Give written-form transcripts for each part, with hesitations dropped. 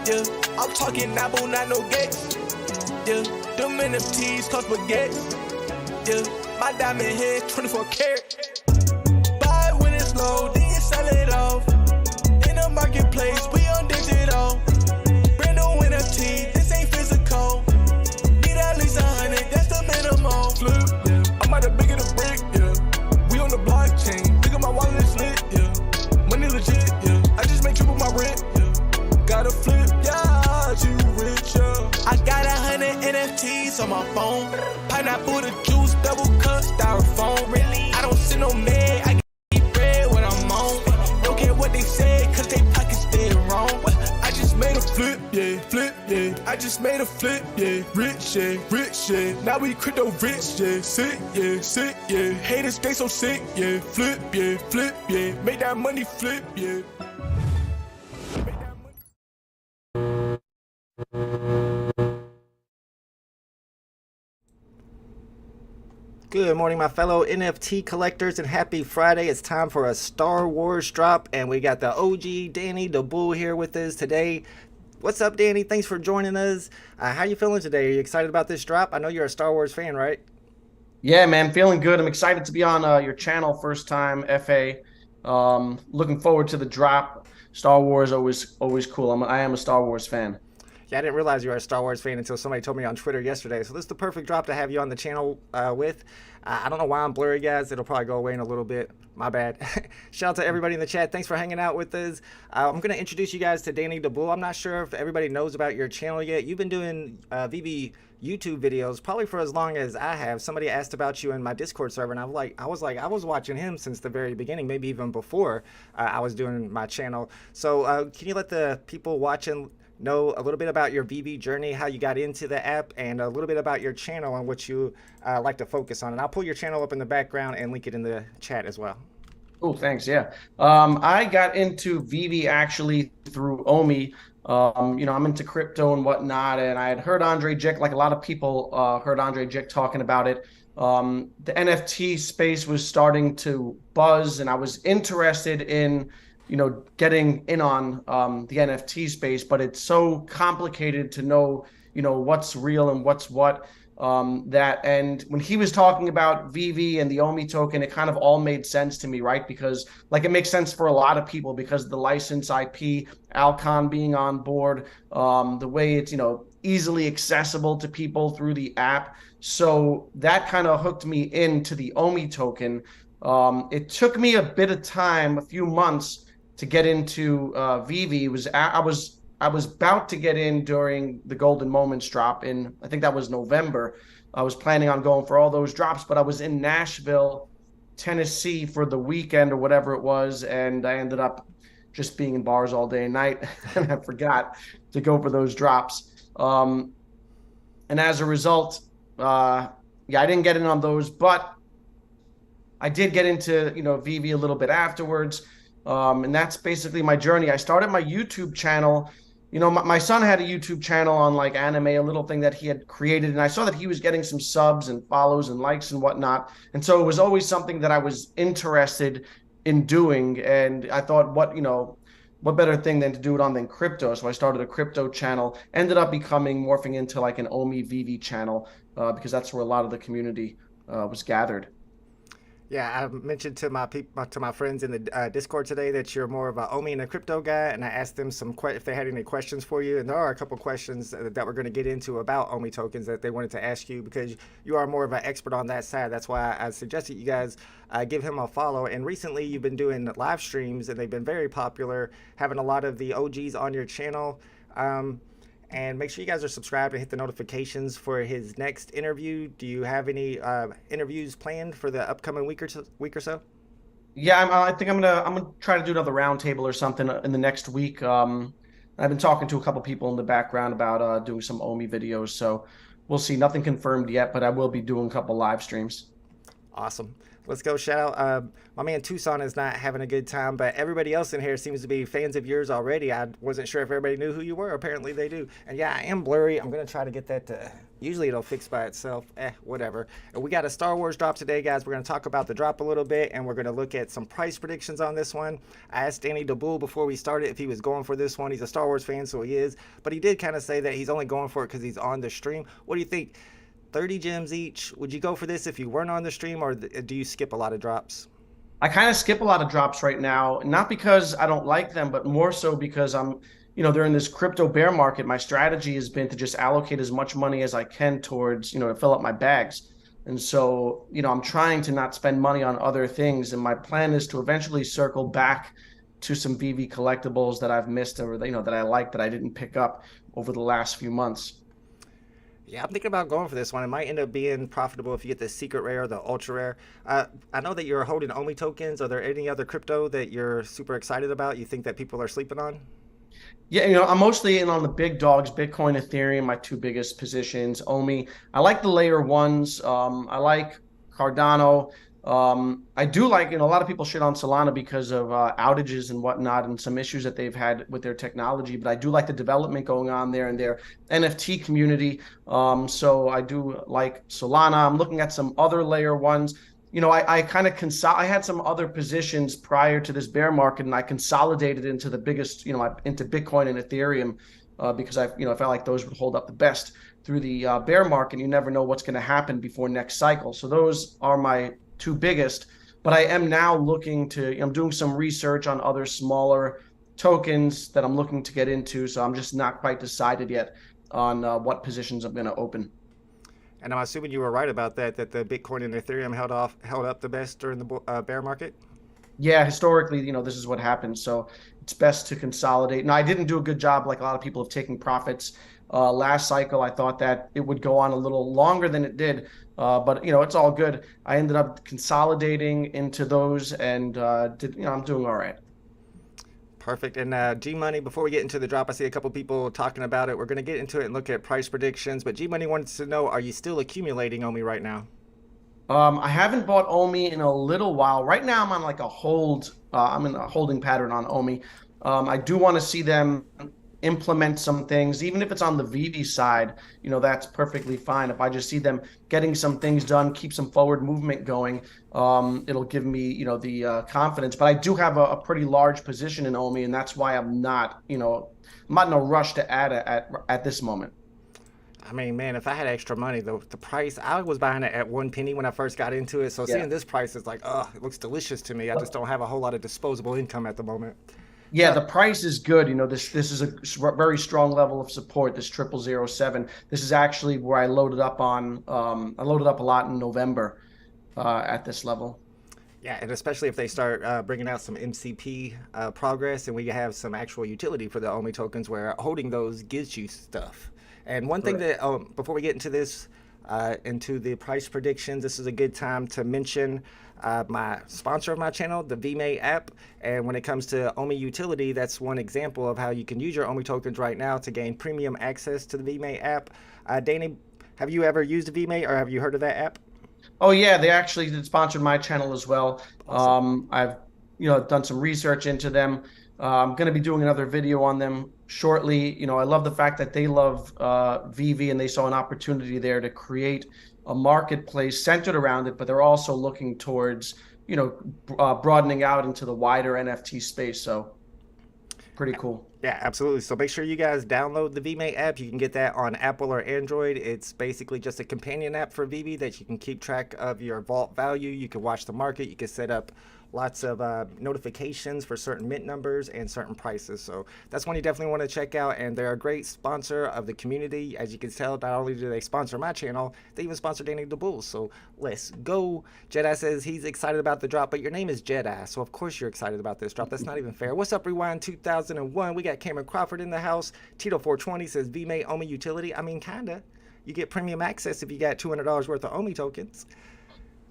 Yeah, I'm talking Apple, not no gates. Yeah, them NFTs cost baguette. Yeah, my diamond head 24 karat. Buy it when it's low, then you sell it off. In the marketplace, we on digital. Brand new NFT, this ain't physical. Need at least 100, that's the minimum. Flip, yeah, I'm out the bigger the brick, yeah. We on the blockchain, look at my wallet is lit, yeah. Money legit, yeah. I just made triple my rent, yeah. Gotta flip, yeah, you rich, yeah. I got 100 NFTs on my phone. Pineapple, the juice, double cup, styrofoam. Really, I don't see no man, I can eat bread when I'm on. Don't care what they say, cause they pockets dead wrong. I just made a flip, yeah, flip, yeah. I just made a flip, yeah, rich, yeah, rich, yeah. Now we crypto rich, yeah, sick, yeah. Haters, they so sick, yeah, flip, yeah. Make that money flip, yeah. Good morning, my fellow NFT collectors, and happy Friday. It's time for a Star Wars drop, and we got the OG Danny the Bull here with us today. What's up, Danny? Thanks for joining us. How you feeling today? Are you excited about this drop? I know you're a Star Wars fan, right? Yeah, man, feeling good. I'm excited to be on your channel, first time, FA. Looking forward to the drop. Star Wars always cool. I am a Star Wars fan. Yeah, I didn't realize you were a Star Wars fan until somebody told me on Twitter yesterday. So this is the perfect drop to have you on the channel with. I don't know why I'm blurry, guys. It'll probably go away in a little bit. My bad. Shout out to everybody in the chat. Thanks for hanging out with us. I'm going to introduce you guys to Danny the Bull. I'm not sure if everybody knows about your channel yet. You've been doing VeVe YouTube videos probably for as long as I have. Somebody asked about you in my Discord server, and I was watching him since the very beginning, maybe even before I was doing my channel. So can you let the people watching know a little bit about your VeVe journey, how you got into the app, and a little bit about your channel and what you like to focus on? And I'll pull your channel up in the background and link it in the chat as well. Oh, thanks. Yeah. I got into VeVe actually through Omi. I'm into crypto and whatnot, and I had heard Andre Jick, like a lot of people heard Andre Jick talking about it. The NFT space was starting to buzz, and I was interested in getting in on the NFT space, but it's so complicated to know, what's real and what's what. And when he was talking about VeVe and the Omi token, it kind of all made sense to me, right? Because it makes sense for a lot of people because of the license IP, Alcon being on board, the way it's, easily accessible to people through the app. So that kind of hooked me into the Omi token. It took me a bit of time, a few months, to get into VeVe. I was about to get in during the Golden Moments drop in, I think that was November. I was planning on going for all those drops, but I was in Nashville, Tennessee for the weekend or whatever it was, and I ended up just being in bars all day and night, and I forgot to go for those drops. And as a result, I didn't get in on those, but I did get into VeVe a little bit afterwards. And that's basically my journey. I started my YouTube channel. My son had a YouTube channel on like anime, a little thing that he had created, and I saw that he was getting some subs and follows and likes and whatnot. And so it was always something that I was interested in doing. And I thought, what better thing than to do it on than crypto? So I started a crypto channel, ended up morphing into like an Omi VeVe channel, because that's where a lot of the community was gathered. Yeah, I mentioned to my friends in the Discord today that you're more of a Omi and a crypto guy, and I asked them if they had any questions for you, and there are a couple questions that we're going to get into about Omi tokens that they wanted to ask you because you are more of an expert on that side. That's why I suggested you guys give him a follow. And recently, you've been doing live streams, and they've been very popular, having a lot of the OGs on your channel. And make sure you guys are subscribed and hit the notifications for his next interview. Do you have any interviews planned for the upcoming week or so? Yeah, I think I'm gonna try to do another roundtable or something in the next week. I've been talking to a couple people in the background about doing some Omi videos, so we'll see. Nothing confirmed yet, but I will be doing a couple live streams. Awesome. Let's go. Shout out. My man Tucson is not having a good time, but everybody else in here seems to be fans of yours already. I wasn't sure if everybody knew who you were. Apparently they do. And yeah, I am blurry. I'm going to try to get that to... Usually it'll fix by itself. Whatever. And we got a Star Wars drop today, guys. We're going to talk about the drop a little bit, and we're going to look at some price predictions on this one. I asked Danny DeBull before we started if he was going for this one. He's a Star Wars fan, so he is. But he did kind of say that he's only going for it because he's on the stream. What do you think? 30 gems each. Would you go for this if you weren't on the stream, or do you skip a lot of drops? I kind of skip a lot of drops right now, not because I don't like them, but more so because I'm, they're in this crypto bear market. My strategy has been to just allocate as much money as I can towards, to fill up my bags. And so, I'm trying to not spend money on other things. And my plan is to eventually circle back to some VeVe collectibles that I've missed, or, that I like, that I didn't pick up over the last few months. Yeah, I'm thinking about going for this one. It might end up being profitable if you get the secret rare or the ultra rare. I know that you're holding OMI tokens. Are there any other crypto that you're super excited about? You think that people are sleeping on? Yeah, I'm mostly in on the big dogs, Bitcoin, Ethereum, my two biggest positions. OMI. I like the layer ones. I like Cardano. I do like, a lot of people shit on Solana because of outages and whatnot and some issues that they've had with their technology, but I do like the development going on there and their NFT community. So I do like Solana. I'm looking at some other layer ones. I kind of I had some other positions prior to this bear market, and I consolidated into the biggest, into Bitcoin and Ethereum, because I felt like those would hold up the best through the bear market. You never know what's going to happen before next cycle. So those are my two biggest, but I am now looking to, I'm doing some research on other smaller tokens that I'm looking to get into. So I'm just not quite decided yet on what positions I'm going to open. And I'm assuming you were right about that the Bitcoin and Ethereum held up the best during the bear market. Yeah, historically, this is what happens. So it's best to consolidate. Now, I didn't do a good job, like a lot of people, of taking profits. Last cycle, I thought that it would go on a little longer than it did, but it's all good. I ended up consolidating into those, and I'm doing all right. Perfect. And G Money, before we get into the drop, I see a couple people talking about it. We're going to get into it and look at price predictions. But G Money wants to know: are you still accumulating OMI right now? I haven't bought OMI in a little while. Right now, I'm on like a hold. I'm in a holding pattern on OMI. I do want to see them implement some things, even if it's on the VeVe side, that's perfectly fine. If I just see them getting some things done, keep some forward movement going, it'll give me, the confidence. But I do have a pretty large position in OMI, and that's why I'm not, I'm not in a rush to add at this moment. I mean, man, if I had extra money, the price, I was buying it at 1 penny when I first got into it. So seeing this price is like, oh, it looks delicious to me. I just don't have a whole lot of disposable income at the moment. Yeah, the price is good. This is a very strong level of support. This 0007. This is actually where I loaded up on. I loaded up a lot in November at this level. Yeah, and especially if they start bringing out some MCP progress, and we have some actual utility for the OMI tokens, where holding those gives you stuff. And one thing that before we get into this, into the price predictions, this is a good time to mention my sponsor of my channel, the VeVe app. And when it comes to OMI utility, that's one example of how you can use your OMI tokens right now to gain premium access to the VeVe app. Danny, have you ever used VeVe, or have you heard of that app? Oh yeah, they actually did sponsor my channel as well. Awesome. I've done some research into them. I'm going to be doing another video on them shortly. I love the fact that they love VeVe, and they saw an opportunity there to create a marketplace centered around it, but they're also looking towards, broadening out into the wider NFT space. So pretty cool. Yeah, absolutely. So make sure you guys download the VeVe app. You can get that on Apple or Android. It's basically just a companion app for VeVe that you can keep track of your vault value. You can watch the market. You can set up lots of notifications for certain mint numbers and certain prices. So that's one you definitely want to check out. And they're a great sponsor of the community. As you can tell, not only do they sponsor my channel, they even sponsor Danny DeBull. So let's go. Jedi says he's excited about the drop, but your name is Jedi, so of course you're excited about this drop. That's not even fair. What's up, Rewind 2001? We got Cameron Crawford in the house. Tito420 says VeVe OMI utility. I mean, kinda. You get premium access if you got $200 worth of OMI tokens.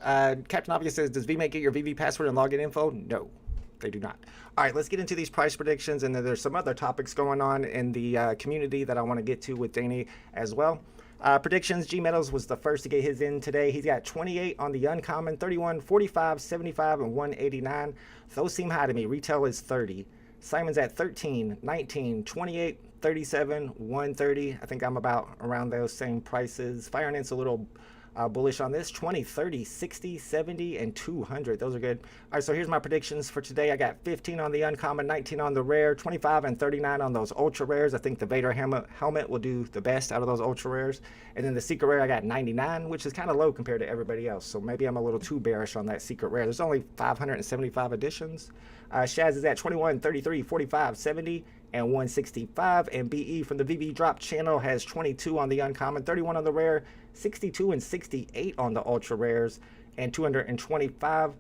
Captain Obvious says, does VeVe get your VeVe password and login info? No, they do not. All right, let's get into these price predictions, and then there's some other topics going on in the community that I want to get to with Danny as well. Predictions, G Metals was the first to get his in today. He's got 28 on the uncommon, 31, 45, 75, and 189. Those seem high to me. Retail is 30. Simon's at 13, 19, 28, 37, 130. I think I'm about around those same prices. Fire and Int's a little bullish on this. 20, 30, 60, 70, and 200. Those are good. All right, so here's my predictions for today. I got 15 on the uncommon, 19 on the rare, 25 and 39 on those ultra rares. I think the Vader helmet will do the best out of those ultra rares. And then the secret rare, I got 99, which is kind of low compared to everybody else. So maybe I'm a little too bearish on that secret rare. There's only 575 editions. Shaz is at 21, 33, 45, 70, and 165. And BE from the VeVe Drop channel has 22 on the uncommon, 31 on the rare, 62 and 68 on the ultra rares, and 225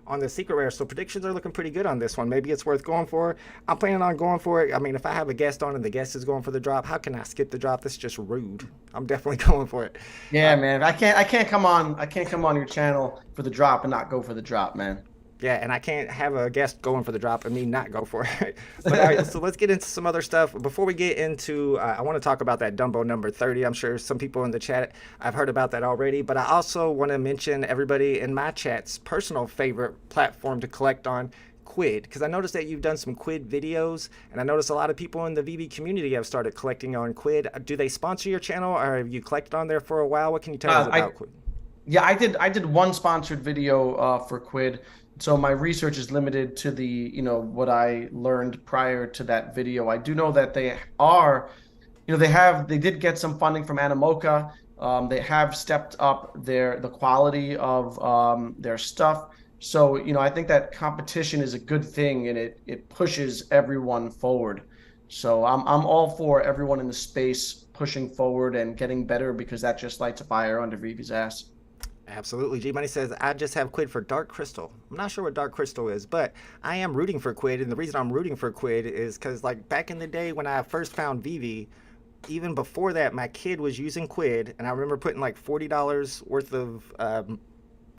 on the secret rare. So predictions are looking pretty good on this one. Maybe it's worth going for. I'm planning on going for it. I mean, if I have a guest on and the guest is going for the drop, how can I skip the drop? That's just rude. I'm definitely going for it. Yeah, man. I can't come on your channel for the drop and not go for the drop, man. Yeah, and I can't have a guest going for the drop and me not go for it. But all right, so let's get into some other stuff. Before we get into, I want to talk about that Dumbo number 30. I'm sure some people in the chat, I've heard about that already. But I also want to mention everybody in my chat's personal favorite platform to collect on, Quid. Because I noticed that you've done some Quid videos, and I noticed a lot of people in the VeVe community have started collecting on Quid. Do they sponsor your channel, or have you collected on there for a while? What can you tell us about Quid? Yeah, I did one sponsored video for Quid. So my research is limited to the, what I learned prior to that video. I do know that they are, they did get some funding from Animoca. They have stepped up the quality of their stuff. So, I think that competition is a good thing, and it pushes everyone forward. So I'm all for everyone in the space pushing forward and getting better, because that just lights a fire under VeVe's ass. Absolutely. G Money says, I just have Quid for Dark Crystal. I'm not sure what Dark Crystal is, but I am rooting for Quid. And the reason I'm rooting for Quid is because, like, back in the day when I first found VeVe, even before that, my kid was using Quid. And I remember putting like $40 worth of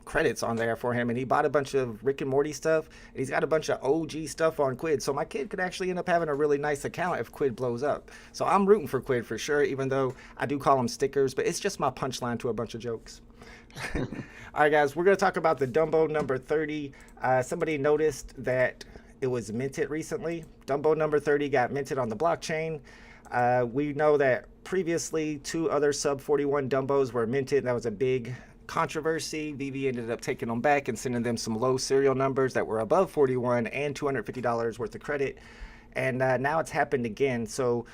credits on there for him. And he bought a bunch of Rick and Morty stuff. And he's got a bunch of OG stuff on Quid. So my kid could actually end up having a really nice account if Quid blows up. So I'm rooting for Quid for sure, even though I do call them stickers. But it's just my punchline to a bunch of jokes. All right, guys, we're going to talk about the Dumbo number 30. Somebody noticed that it was minted recently. Dumbo number 30 got minted on the blockchain. We know that previously 2 other sub 41 Dumbos were minted. That was a big controversy. VeVe ended up taking them back and sending them some low serial numbers that were above 41 and $250 worth of credit. And now it's happened again. So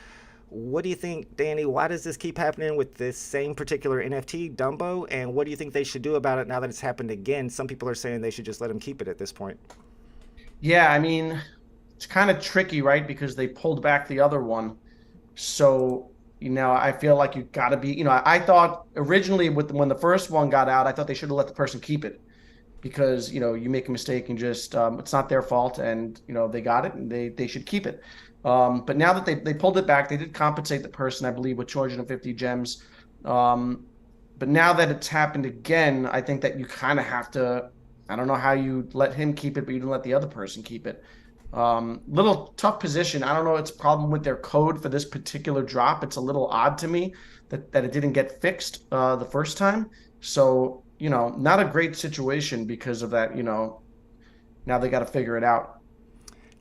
what do you think, Danny? Why does this keep happening with this same particular NFT, Dumbo? And what do you think they should do about it now that it's happened again? Some people are saying they should just let him keep it at this point. Yeah, I mean, it's kind of tricky, right? Because they pulled back the other one. So, I feel like you got to be, I thought originally when the first one got out, I thought they should have let the person keep it. Because, you make a mistake and just, it's not their fault, and, they got it and they should keep it. But now that they pulled it back, they did compensate the person, I believe, with 250 gems. But now that it's happened again, I think that you kind of have to, I don't know how you let him keep it, but you didn't let the other person keep it. Little tough position. I don't know. It's a problem with their code for this particular drop. It's a little odd to me that it didn't get fixed the first time. So, not a great situation because of that, now they got to figure it out.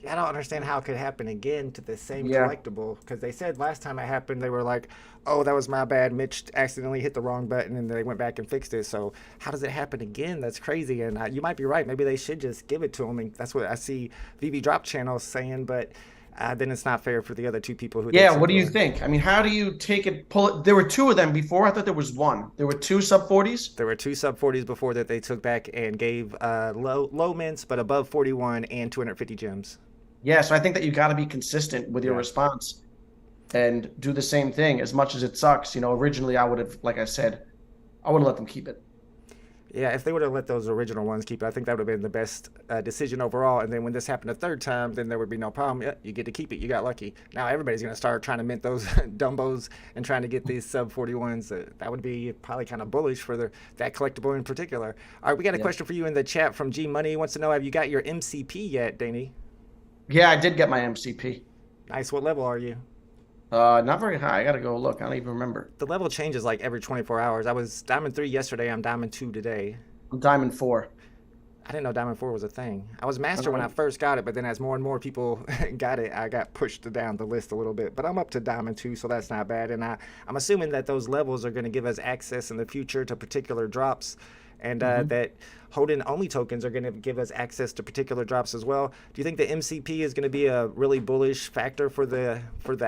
Yeah, I don't understand how it could happen again to the same collectible, because they said last time it happened, they were like, oh, that was my bad. Mitch accidentally hit the wrong button, and they went back and fixed it. So how does it happen again? That's crazy. And you might be right. Maybe they should just give it to them. And that's what I see VeVe Drop channels saying, but then it's not fair for the other 2 people who Yeah, what do you think? I mean, how do you take it, pull it? There were 2 of them before. I thought there was 1. There were 2 sub 40s? There were 2 sub 40s before that they took back and gave low mints, but above 41 and 250 gems. Yeah, so I think that you got to be consistent with your response and do the same thing. As much as it sucks, originally I would have, like I said, I would have let them keep it. Yeah, if they would have let those original ones keep it, I think that would have been the best decision overall. And then when this happened a 3rd time, then there would be no problem. Yeah, you get to keep it. You got lucky. Now everybody's going to start trying to mint those Dumbos and trying to get these sub 41s. That would be probably kind of bullish for that collectible in particular. All right, we got a question for you in the chat from G Money. He wants to know, have you got your MCP yet, Danny? Yeah, I did get my MCP. Nice. What level are you? Not very high. I gotta go look. I don't even remember. The level changes like every 24 hours. I was Diamond 3 yesterday. I'm Diamond 2 today. I'm Diamond 4. I didn't know Diamond 4 was a thing. I was Master when I Uh-huh. first got it, but then as more and more people got it, I got pushed down the list a little bit. But I'm up to Diamond 2, so that's not bad. And I'm assuming that those levels are going to give us access in the future to particular drops, and that holding only tokens are going to give us access to particular drops as well. Do you think the MCP is going to be a really bullish factor for the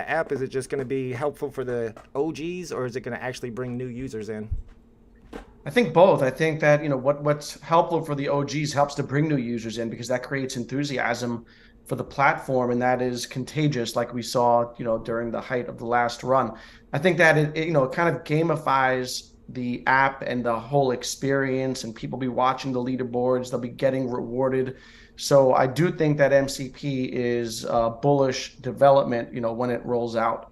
app? Is it just going to be helpful for the OGs, or is it going to actually bring new users in? I think both. I think that, what's helpful for the OGs helps to bring new users in because that creates enthusiasm for the platform, and that is contagious, like we saw, during the height of the last run. I think that it kind of gamifies the app and the whole experience, and people be watching the leaderboards, they'll be getting rewarded. So I do think that MCP is bullish development, when it rolls out.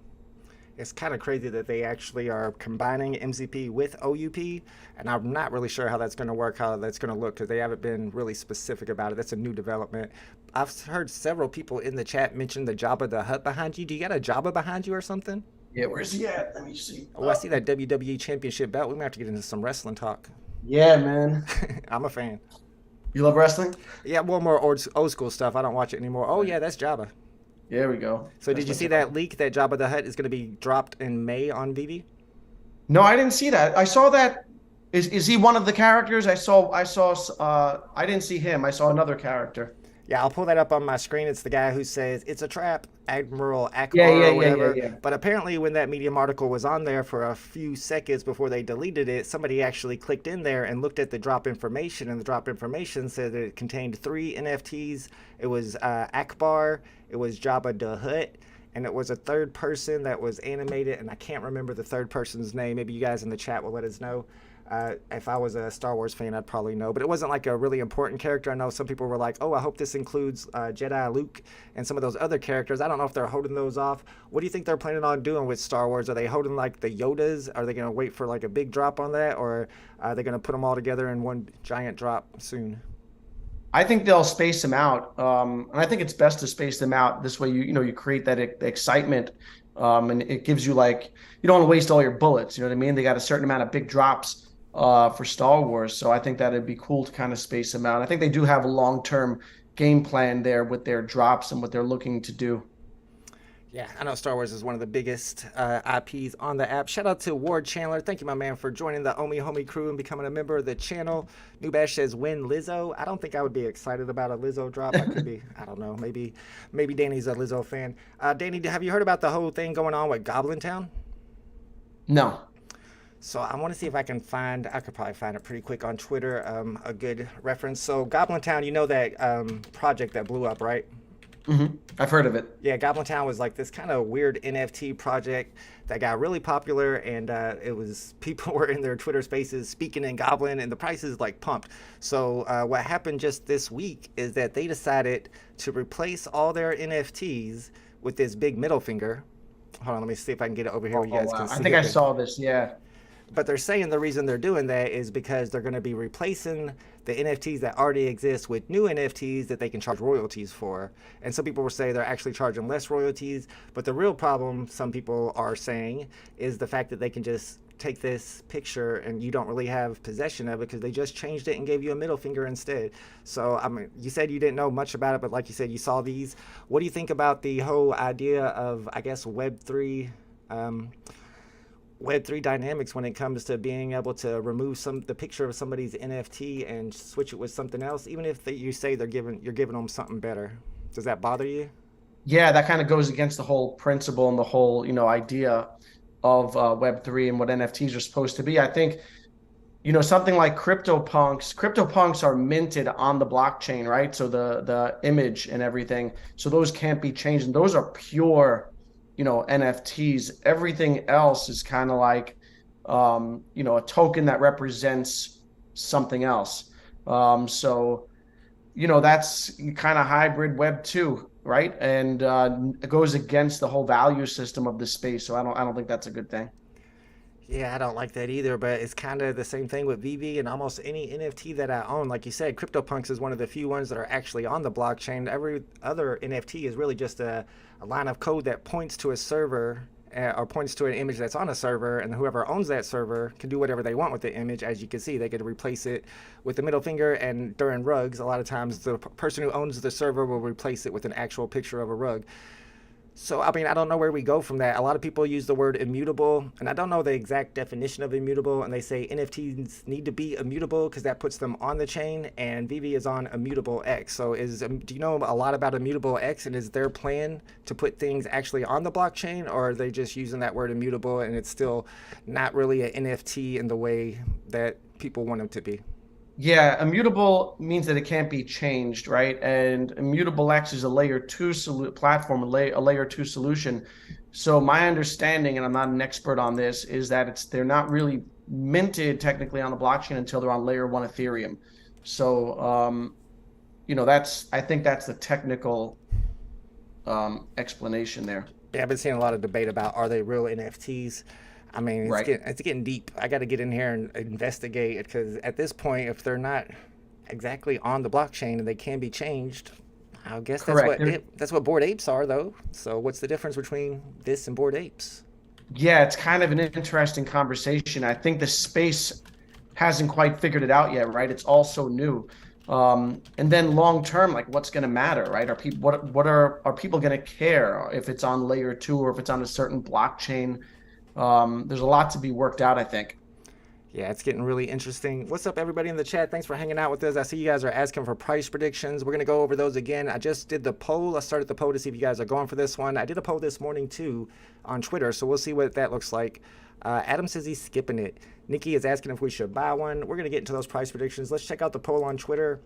It's kind of crazy that they actually are combining MCP with OUP, and I'm not really sure how that's going to work, how that's going to look, because they haven't been really specific about it. That's a new development. I've heard several people in the chat mention the Jabba the Hutt behind you. Do you got a Jabba behind you or something? Yeah, where's he at? Let me see. Oh, I see that WWE Championship belt. We might have to get into some wrestling talk. Yeah, man. I'm a fan. You love wrestling? Yeah, well, more old school stuff. I don't watch it anymore. Oh, yeah, that's Jabba. There we go. So did you see that leak that Jabba the Hutt is going to be dropped in May on VeVe? No, I didn't see that. I saw that. Is he one of the characters? I didn't see him. I saw another character. Yeah, I'll pull that up on my screen. It's the guy who says, "It's a trap, Admiral Akbar," Yeah, or whatever. yeah. But apparently when that Medium article was on there for a few seconds before they deleted it, somebody actually clicked in there and looked at the drop information, and the drop information said that it contained 3 NFTs. It was Akbar, it was Jabba the Hutt, and it was a third person that was animated, and I can't remember the third person's name. Maybe you guys in the chat will let us know. If I was a Star Wars fan, I'd probably know. But it wasn't like a really important character. I know some people were like, oh, I hope this includes Jedi Luke and some of those other characters. I don't know if they're holding those off. What do you think they're planning on doing with Star Wars? Are they holding like the Yodas? Are they going to wait for like a big drop on that? Or are they going to put them all together in one giant drop soon? I think they'll space them out, and I think it's best to space them out. This way, you create that excitement, and it gives you you don't want to waste all your bullets. You know what I mean? They got a certain amount of big drops for Star Wars, so I think that it'd be cool to kind of space them out. I think they do have a long-term game plan there with their drops and what they're looking to do. Yeah, I know Star Wars is one of the biggest IPs on the app. Shout out to Ward Chandler. Thank you, my man, for joining the Omi Homie crew and becoming a member of the channel. New Bash says, win Lizzo. I don't think I would be excited about a Lizzo drop. I could be, I don't know, maybe Danny's a Lizzo fan. Danny, have you heard about the whole thing going on with Goblin Town? No. So I want to see if I can find, I could probably find it pretty quick on Twitter, a good reference. So Goblin Town, you know that project that blew up, right? Mm-hmm. I've heard of it. Yeah, Goblin Town was like this kind of weird NFT project that got really popular, and it was people were in their Twitter spaces speaking in Goblin, and the prices like pumped. So what happened just this week is that they decided to replace all their NFTs with this big middle finger. Hold on, let me see if I can get it over here where you guys can see. I think I saw this. Yeah. But they're saying the reason they're doing that is because they're going to be replacing the NFTs that already exist with new NFTs that they can charge royalties for. And some people will say they're actually charging less royalties. But the real problem, some people are saying, is the fact that they can just take this picture and you don't really have possession of it because they just changed it and gave you a middle finger instead. So, I mean, you said you didn't know much about it, but like you said, you saw these. What do you think about the whole idea of, I guess, Web3 dynamics when it comes to being able to remove the picture of somebody's NFT and switch it with something else, even if you say you're giving them something better? Does that bother you? Yeah, that kind of goes against the whole principle and the whole, idea of Web3 and what NFTs are supposed to be. I think, something like CryptoPunks are minted on the blockchain, right? So the image and everything, so those can't be changed, and those are pure NFTs. Everything else is kind of like, a token that represents something else. So, that's kind of hybrid Web 2, right? And it goes against the whole value system of the space. So I don't think that's a good thing. Yeah, I don't like that either, but it's kind of the same thing with VeVe and almost any NFT that I own. Like you said, CryptoPunks is one of the few ones that are actually on the blockchain. Every other NFT is really just a line of code that points to a server or points to an image that's on a server, and whoever owns that server can do whatever they want with the image. As you can see, they could replace it with the middle finger, and during rugs, a lot of times the person who owns the server will replace it with an actual picture of a rug. So, I mean, I don't know where we go from that. A lot of people use the word immutable, and I don't know the exact definition of immutable, and they say NFTs need to be immutable because that puts them on the chain, and VeVe is on Immutable X. So do you know a lot about Immutable X, and is their plan to put things actually on the blockchain, or are they just using that word immutable and it's still not really an NFT in the way that people want them to be? Yeah, immutable means that it can't be changed, right? And Immutable X is a layer 2 platform, a layer 2 solution. So my understanding, and I'm not an expert on this, is that they're not really minted technically on the blockchain until they're on layer 1 Ethereum. So, I think that's the technical explanation there. Yeah, I've been seeing a lot of debate about, are they real NFTs? I mean, it's getting deep. I got to get in here and investigate it, because at this point, if they're not exactly on the blockchain and they can be changed, I guess that's what Bored Apes are, though. So what's the difference between this and Bored Apes? Yeah, it's kind of an interesting conversation. I think the space hasn't quite figured it out yet, right? It's all so new. And then long term, like, what's going to matter, right? Are people are people going to care if it's on layer 2 or if it's on a certain blockchain? There's a lot to be worked out, I think. Yeah, it's getting really interesting. What's up, everybody in the chat? Thanks for hanging out with us. I see you guys are asking for price predictions. We're going to go over those again. I just did the poll. I started the poll to see if you guys are going for this one. I did a poll this morning, too, on Twitter, so we'll see what that looks like. Adam says he's skipping it. Nikki is asking if we should buy one. We're going to get into those price predictions. Let's check out the poll on Twitter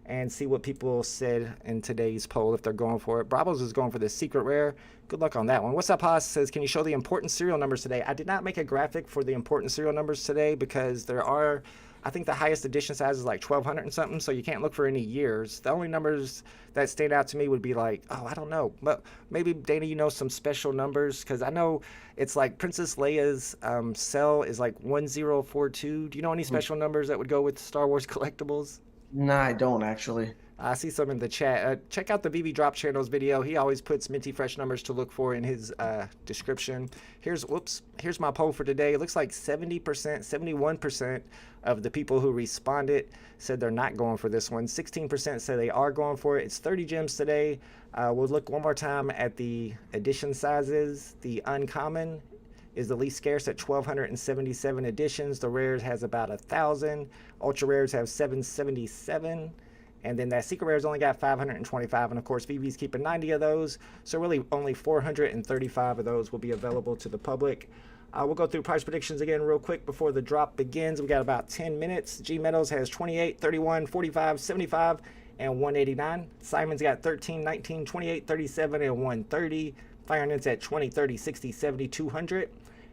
and see what people said in today's poll, if they're going for it. Bravos is going for the secret rare. Good luck on that one. What's up, Haas says, can you show the important serial numbers today? I did not make a graphic for the important serial numbers today because there are, I think the highest edition size is like 1,200 and something, so you can't look for any years. The only numbers that stand out to me would be like, I don't know, but maybe, Dana, you know some special numbers, because I know it's like Princess Leia's cell is like 1042. Do you know any special numbers that would go with Star Wars collectibles? No, I don't actually. I see some in the chat. Check out the VeVe Drop Channel's video. He always puts minty fresh numbers to look for in his description. Here's my poll for today. It looks like 70%, 71% of the people who responded said they're not going for this one. 16% say they are going for it. It's 30 gems today. We'll look one more time at the edition sizes. The uncommon is the least scarce at 1,277 editions. The rares has about 1,000. Ultra rares have 777. And then that secret rare's only got 525. And of course, VeVe's keeping 90 of those. So really only 435 of those will be available to the public. We'll go through price predictions again real quick before the drop begins. We got about 10 minutes. G Metals has 28, 31, 45, 75, and 189. Simon's got 13, 19, 28, 37, and 130. FireNet's at 20, 30, 60, 70, 200.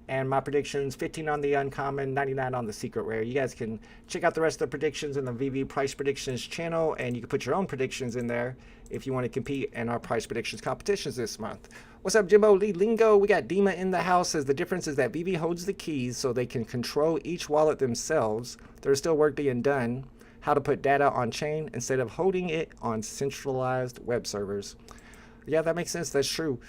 And my predictions, 15 on the uncommon, 99 on the secret rare. You guys can check out the rest of the predictions in the VeVe Price Predictions channel, and you can put your own predictions in there if you want to compete in our price predictions competitions this month. What's up, Jimbo Lee Lingo? We got Dima in the house. Says the difference is that VeVe holds the keys so they can control each wallet themselves. There's still work being done. How to put data on chain instead of holding it on centralized web servers. Yeah, that makes sense. That's true.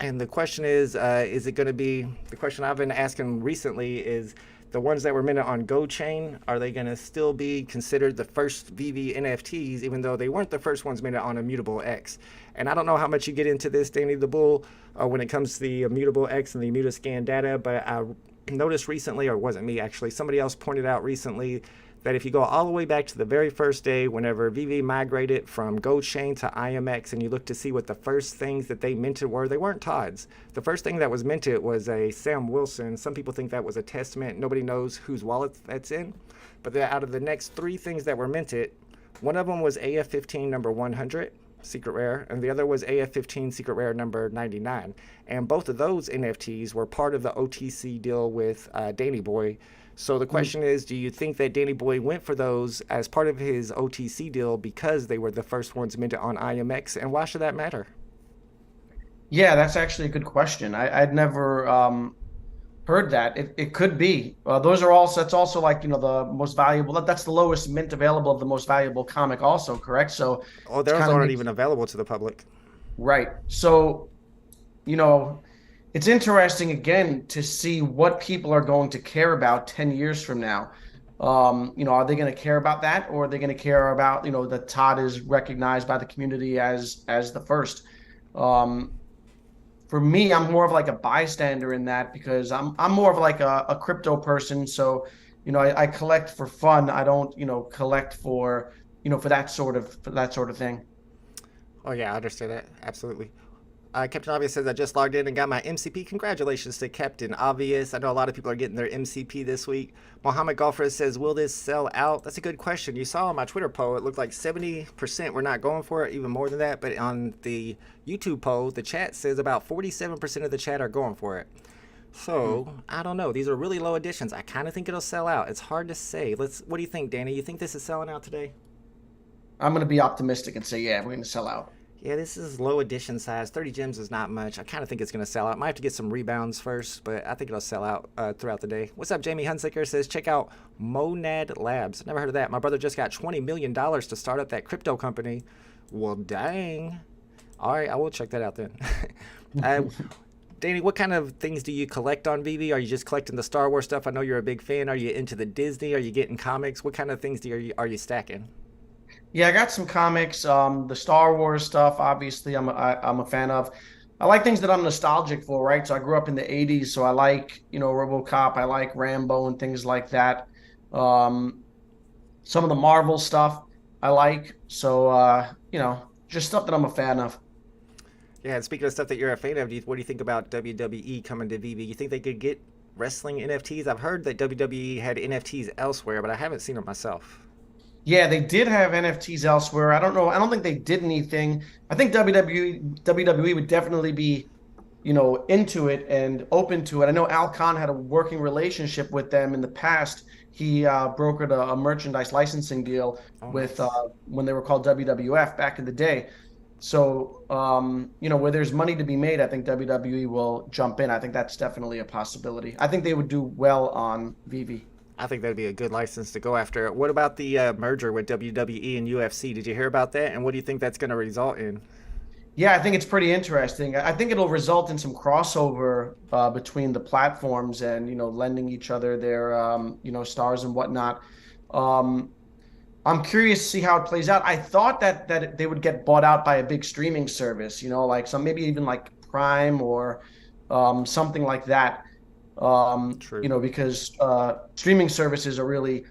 And the question is it going to be, the question I've been asking recently is, the ones that were minted on GoChain, are they going to still be considered the first VeVe NFTs, even though they weren't the first ones minted on Immutable X? And I don't know how much you get into this, Danny the Bull, when it comes to the Immutable X and the Immutascan data, but I noticed recently, or it wasn't me actually, somebody else pointed out recently that if you go all the way back to the very first day, whenever VeVe migrated from GoChain to IMX, and you look to see what the first things that they minted were, they weren't Todd's. The first thing that was minted was a Sam Wilson. Some people think that was a testament. Nobody knows whose wallet that's in. But out of the next 3 things that were minted, one of them was AF15 number 100, secret rare, and the other was AF15 secret rare number 99. And both of those NFTs were part of the OTC deal with Danny Boy. So the question is, do you think that Danny Boy went for those as part of his OTC deal because they were the first ones minted on IMX, and why should that matter? Yeah, that's actually a good question. I'd never heard that. It could be. Those are also, that's also like, the most valuable, that's the lowest mint available of the most valuable comic also, correct? So those aren't even available to the public. Right. So, it's interesting again to see what people are going to care about 10 years from now. Are they going to care about that, or are they going to care about, that Todd is recognized by the community as the first? For me, I'm more of like a bystander in that, because I'm more of like a crypto person. So, I collect for fun. I don't, collect for that sort of thing. Oh yeah, I understand that absolutely. Captain Obvious says I just logged in and got my MCP. Congratulations to Captain Obvious. I know a lot of people are getting their MCP this week. Mohammed Golfer says, will this sell out? That's a good question. You saw on my Twitter poll, it looked like 70% were not going for it, even more than that. But on the YouTube poll, the chat says about 47% of the chat are going for it. So, I don't know. These are really low additions. I kind of think it'll sell out. It's hard to say. What do you think, Danny? You think this is selling out today? I'm going to be optimistic and say, yeah, we're going to sell out. Yeah, this is low edition size. 30 gems is not much. I kind of think it's going to sell out. Might have to get some rebounds first, but I think it'll sell out throughout the day. What's up, Jamie Hunsicker says, check out Monad Labs. Never heard of that. My brother just got $20 million to start up that crypto company. Well, dang. All right, I will check that out then. Danny, what kind of things do you collect on VeVe? Are you just collecting the Star Wars stuff? I know you're a big fan. Are you into the Disney? Are you getting comics? What kind of things are you stacking? Yeah, I got some comics. The Star Wars stuff, obviously, I'm a fan of. I like things that I'm nostalgic for, right? So I grew up in the '80s, so I like, RoboCop. I like Rambo and things like that. Some of the Marvel stuff I like. So, just stuff that I'm a fan of. Yeah, and speaking of stuff that you're a fan of, what do you think about WWE coming to VeVe? You think they could get wrestling NFTs? I've heard that WWE had NFTs elsewhere, but I haven't seen them myself. Yeah, they did have NFTs elsewhere. I don't know. I don't think they did anything. I think WWE would definitely be, into it and open to it. I know Al Khan had a working relationship with them in the past. He brokered a merchandise licensing deal with when they were called WWF back in the day. So, where there's money to be made, I think WWE will jump in. I think that's definitely a possibility. I think they would do well on VeVe. I think that'd be a good license to go after. What about the merger with WWE and UFC? Did you hear about that? And what do you think that's going to result in? Yeah, I think it's pretty interesting. I think it'll result in some crossover between the platforms and, lending each other their, stars and whatnot. I'm curious to see how it plays out. I thought that they would get bought out by a big streaming service, like some, maybe even like Prime or something like that. True. Because streaming services are really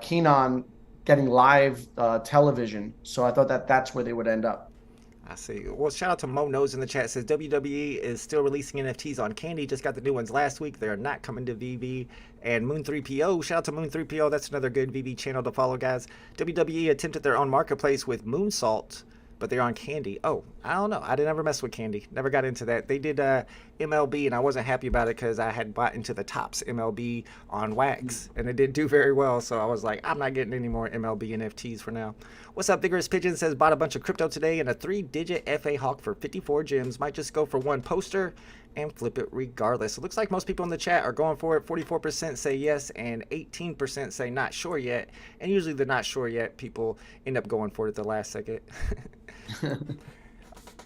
keen on getting live television. So I thought that's where they would end up. I see. Well, shout out to Mo Knows in the chat. Says WWE is still releasing NFTs on Candy. Just got the new ones last week. They are not coming to VeVe. And Moon3PO. Shout out to Moon3PO. That's another good VeVe channel to follow, guys. WWE attempted their own marketplace with Moonsault, but they're on Candy. Oh, I don't know. I didn't ever mess with Candy. Never got into that. They did MLB, and I wasn't happy about it because I had bought into the Topps MLB on Wax, and it didn't do very well. So I was like, I'm not getting any more MLB NFTs for now. What's up, Vigorous Pigeon says, bought a bunch of crypto today and a 3-digit FA Hawk for 54 gems. Might just go for one poster and flip it regardless. It looks like most people in the chat are going for it. 44% say yes and 18% say not sure yet. And usually the not sure yet people end up going for it at the last second.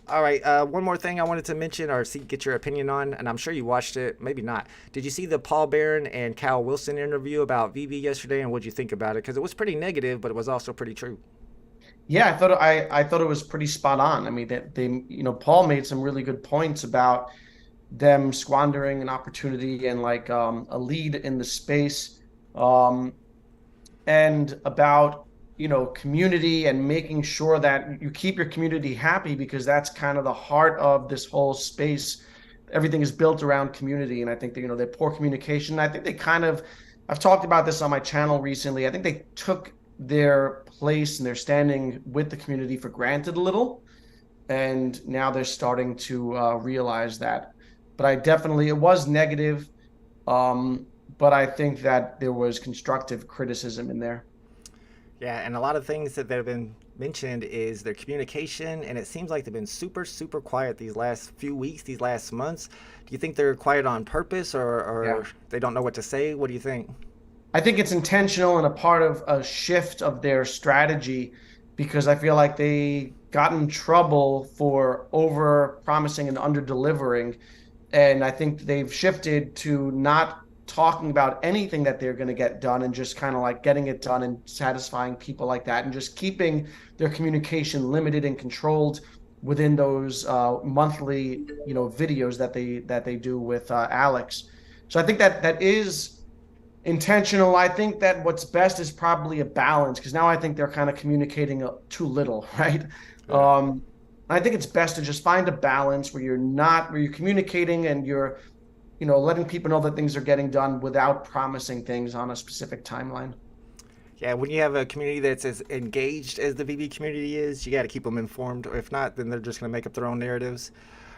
All right, one more thing I wanted to mention or get your opinion on, and I'm sure you watched it, maybe not. Did you see the Paul Barron and Cal Wilson interview about VeVe yesterday, and what'd you think about it? Because it was pretty negative, but it was also pretty true. Yeah, I thought it was pretty spot on. I mean, Paul made some really good points about them squandering an opportunity and like a lead in the space, and about community and making sure that you keep your community happy, because that's kind of the heart of this whole space. Everything is built around community, and I think that their poor communication. I think they I've talked about this on my channel recently. I think they took their place and their standing with the community for granted a little, and now they're starting to realize that. But it was negative, but I think that there was constructive criticism in there. Yeah, and a lot of things that have been mentioned is their communication, and it seems like they've been super, super quiet these last few weeks, these last months. Do you think they're quiet on purpose, or they don't know what to say? What do you think? I think it's intentional and a part of a shift of their strategy, because I feel like they got in trouble for over promising and under delivering. And I think they've shifted to not talking about anything that they're going to get done and just kind of like getting it done and satisfying people like that, and just keeping their communication limited and controlled within those monthly, videos that they do with Alex. So I think that is intentional. I think that what's best is probably a balance, because now I think they're kind of communicating too little, right? Yeah. I think it's best to just find a balance where you're communicating and you're, letting people know that things are getting done without promising things on a specific timeline. Yeah, when you have a community that's as engaged as the VeVe community is, you got to keep them informed. Or if not, then they're just going to make up their own narratives.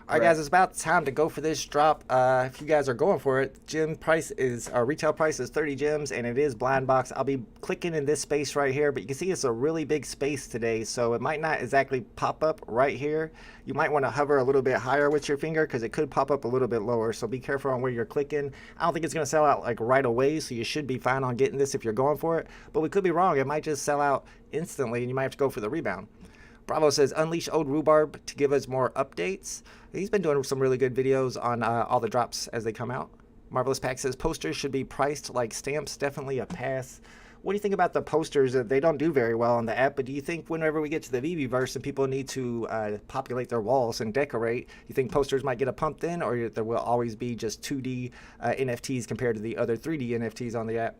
All right, guys, it's about time to go for this drop. If you guys are going for it, retail price is 30 gems, and it is blind box. I'll be clicking in this space right here, but you can see it's a really big space today, so it might not exactly pop up right here. You might want to hover a little bit higher with your finger because it could pop up a little bit lower, so be careful on where you're clicking. I don't think it's going to sell out like right away, so you should be fine on getting this if you're going for it, but we could be wrong. It might just sell out instantly, and you might have to go for the rebound. Bravo says, unleash old rhubarb to give us more updates. He's been doing some really good videos on all the drops as they come out. Marvelous Pack says, posters should be priced like stamps. Definitely a pass. What do you think about the posters? They don't do very well on the app, but do you think whenever we get to the VeVe-verse and people need to populate their walls and decorate, you think posters might get a pump then, or there will always be just 2D NFTs compared to the other 3D NFTs on the app?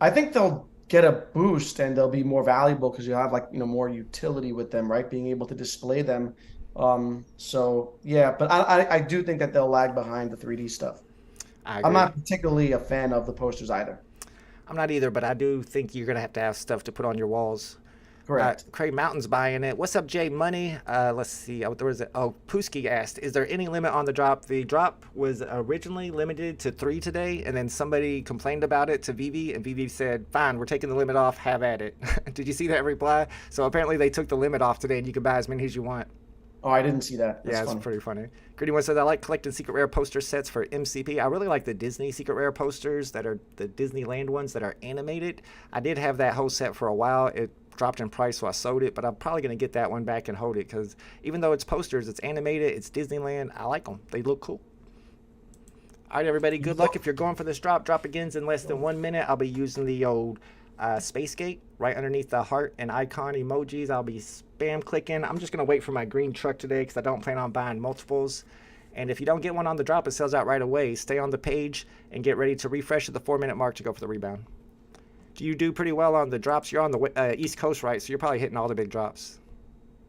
I think they'll get a boost and they'll be more valuable because you'll have more utility with them, right? Being able to display them. So yeah, but I do think that they'll lag behind the 3D stuff. I'm not particularly a fan of the posters either. I'm not either, but I do think you're going to have stuff to put on your walls. Correct. Craig Mountain's buying it. What's up, Jay Money? Let's see. Where is it? Oh, Pusky asked, is there any limit on the drop? The drop was originally limited to 3 today, and then somebody complained about it to VeVe, and VeVe said, fine, we're taking the limit off, have at it. Did you see that reply? So apparently they took the limit off today, and you can buy as many as you want. Oh, I didn't see that. That's funny. It's pretty funny. Gritty One says, I like collecting secret rare poster sets for MCP. I really like the Disney secret rare posters that are the Disneyland ones that are animated. I did have that whole set for a while. It dropped in price, so I sold it, but I'm probably going to get that one back and hold it because even though it's posters, it's animated, it's Disneyland, I like them. They look cool. All right, everybody, good luck if you're going for this drop. Drop begins in less than 1 minute. I'll be using the old space gate right underneath the heart and icon emojis. I'll be spam clicking. I'm just going to wait for my green truck today because I don't plan on buying multiples. And if you don't get one on the drop, it sells out right away. Stay on the page and get ready to refresh at the 4-minute mark to go for the rebound. You do pretty well on the drops. You're on the East Coast, right? So you're probably hitting all the big drops.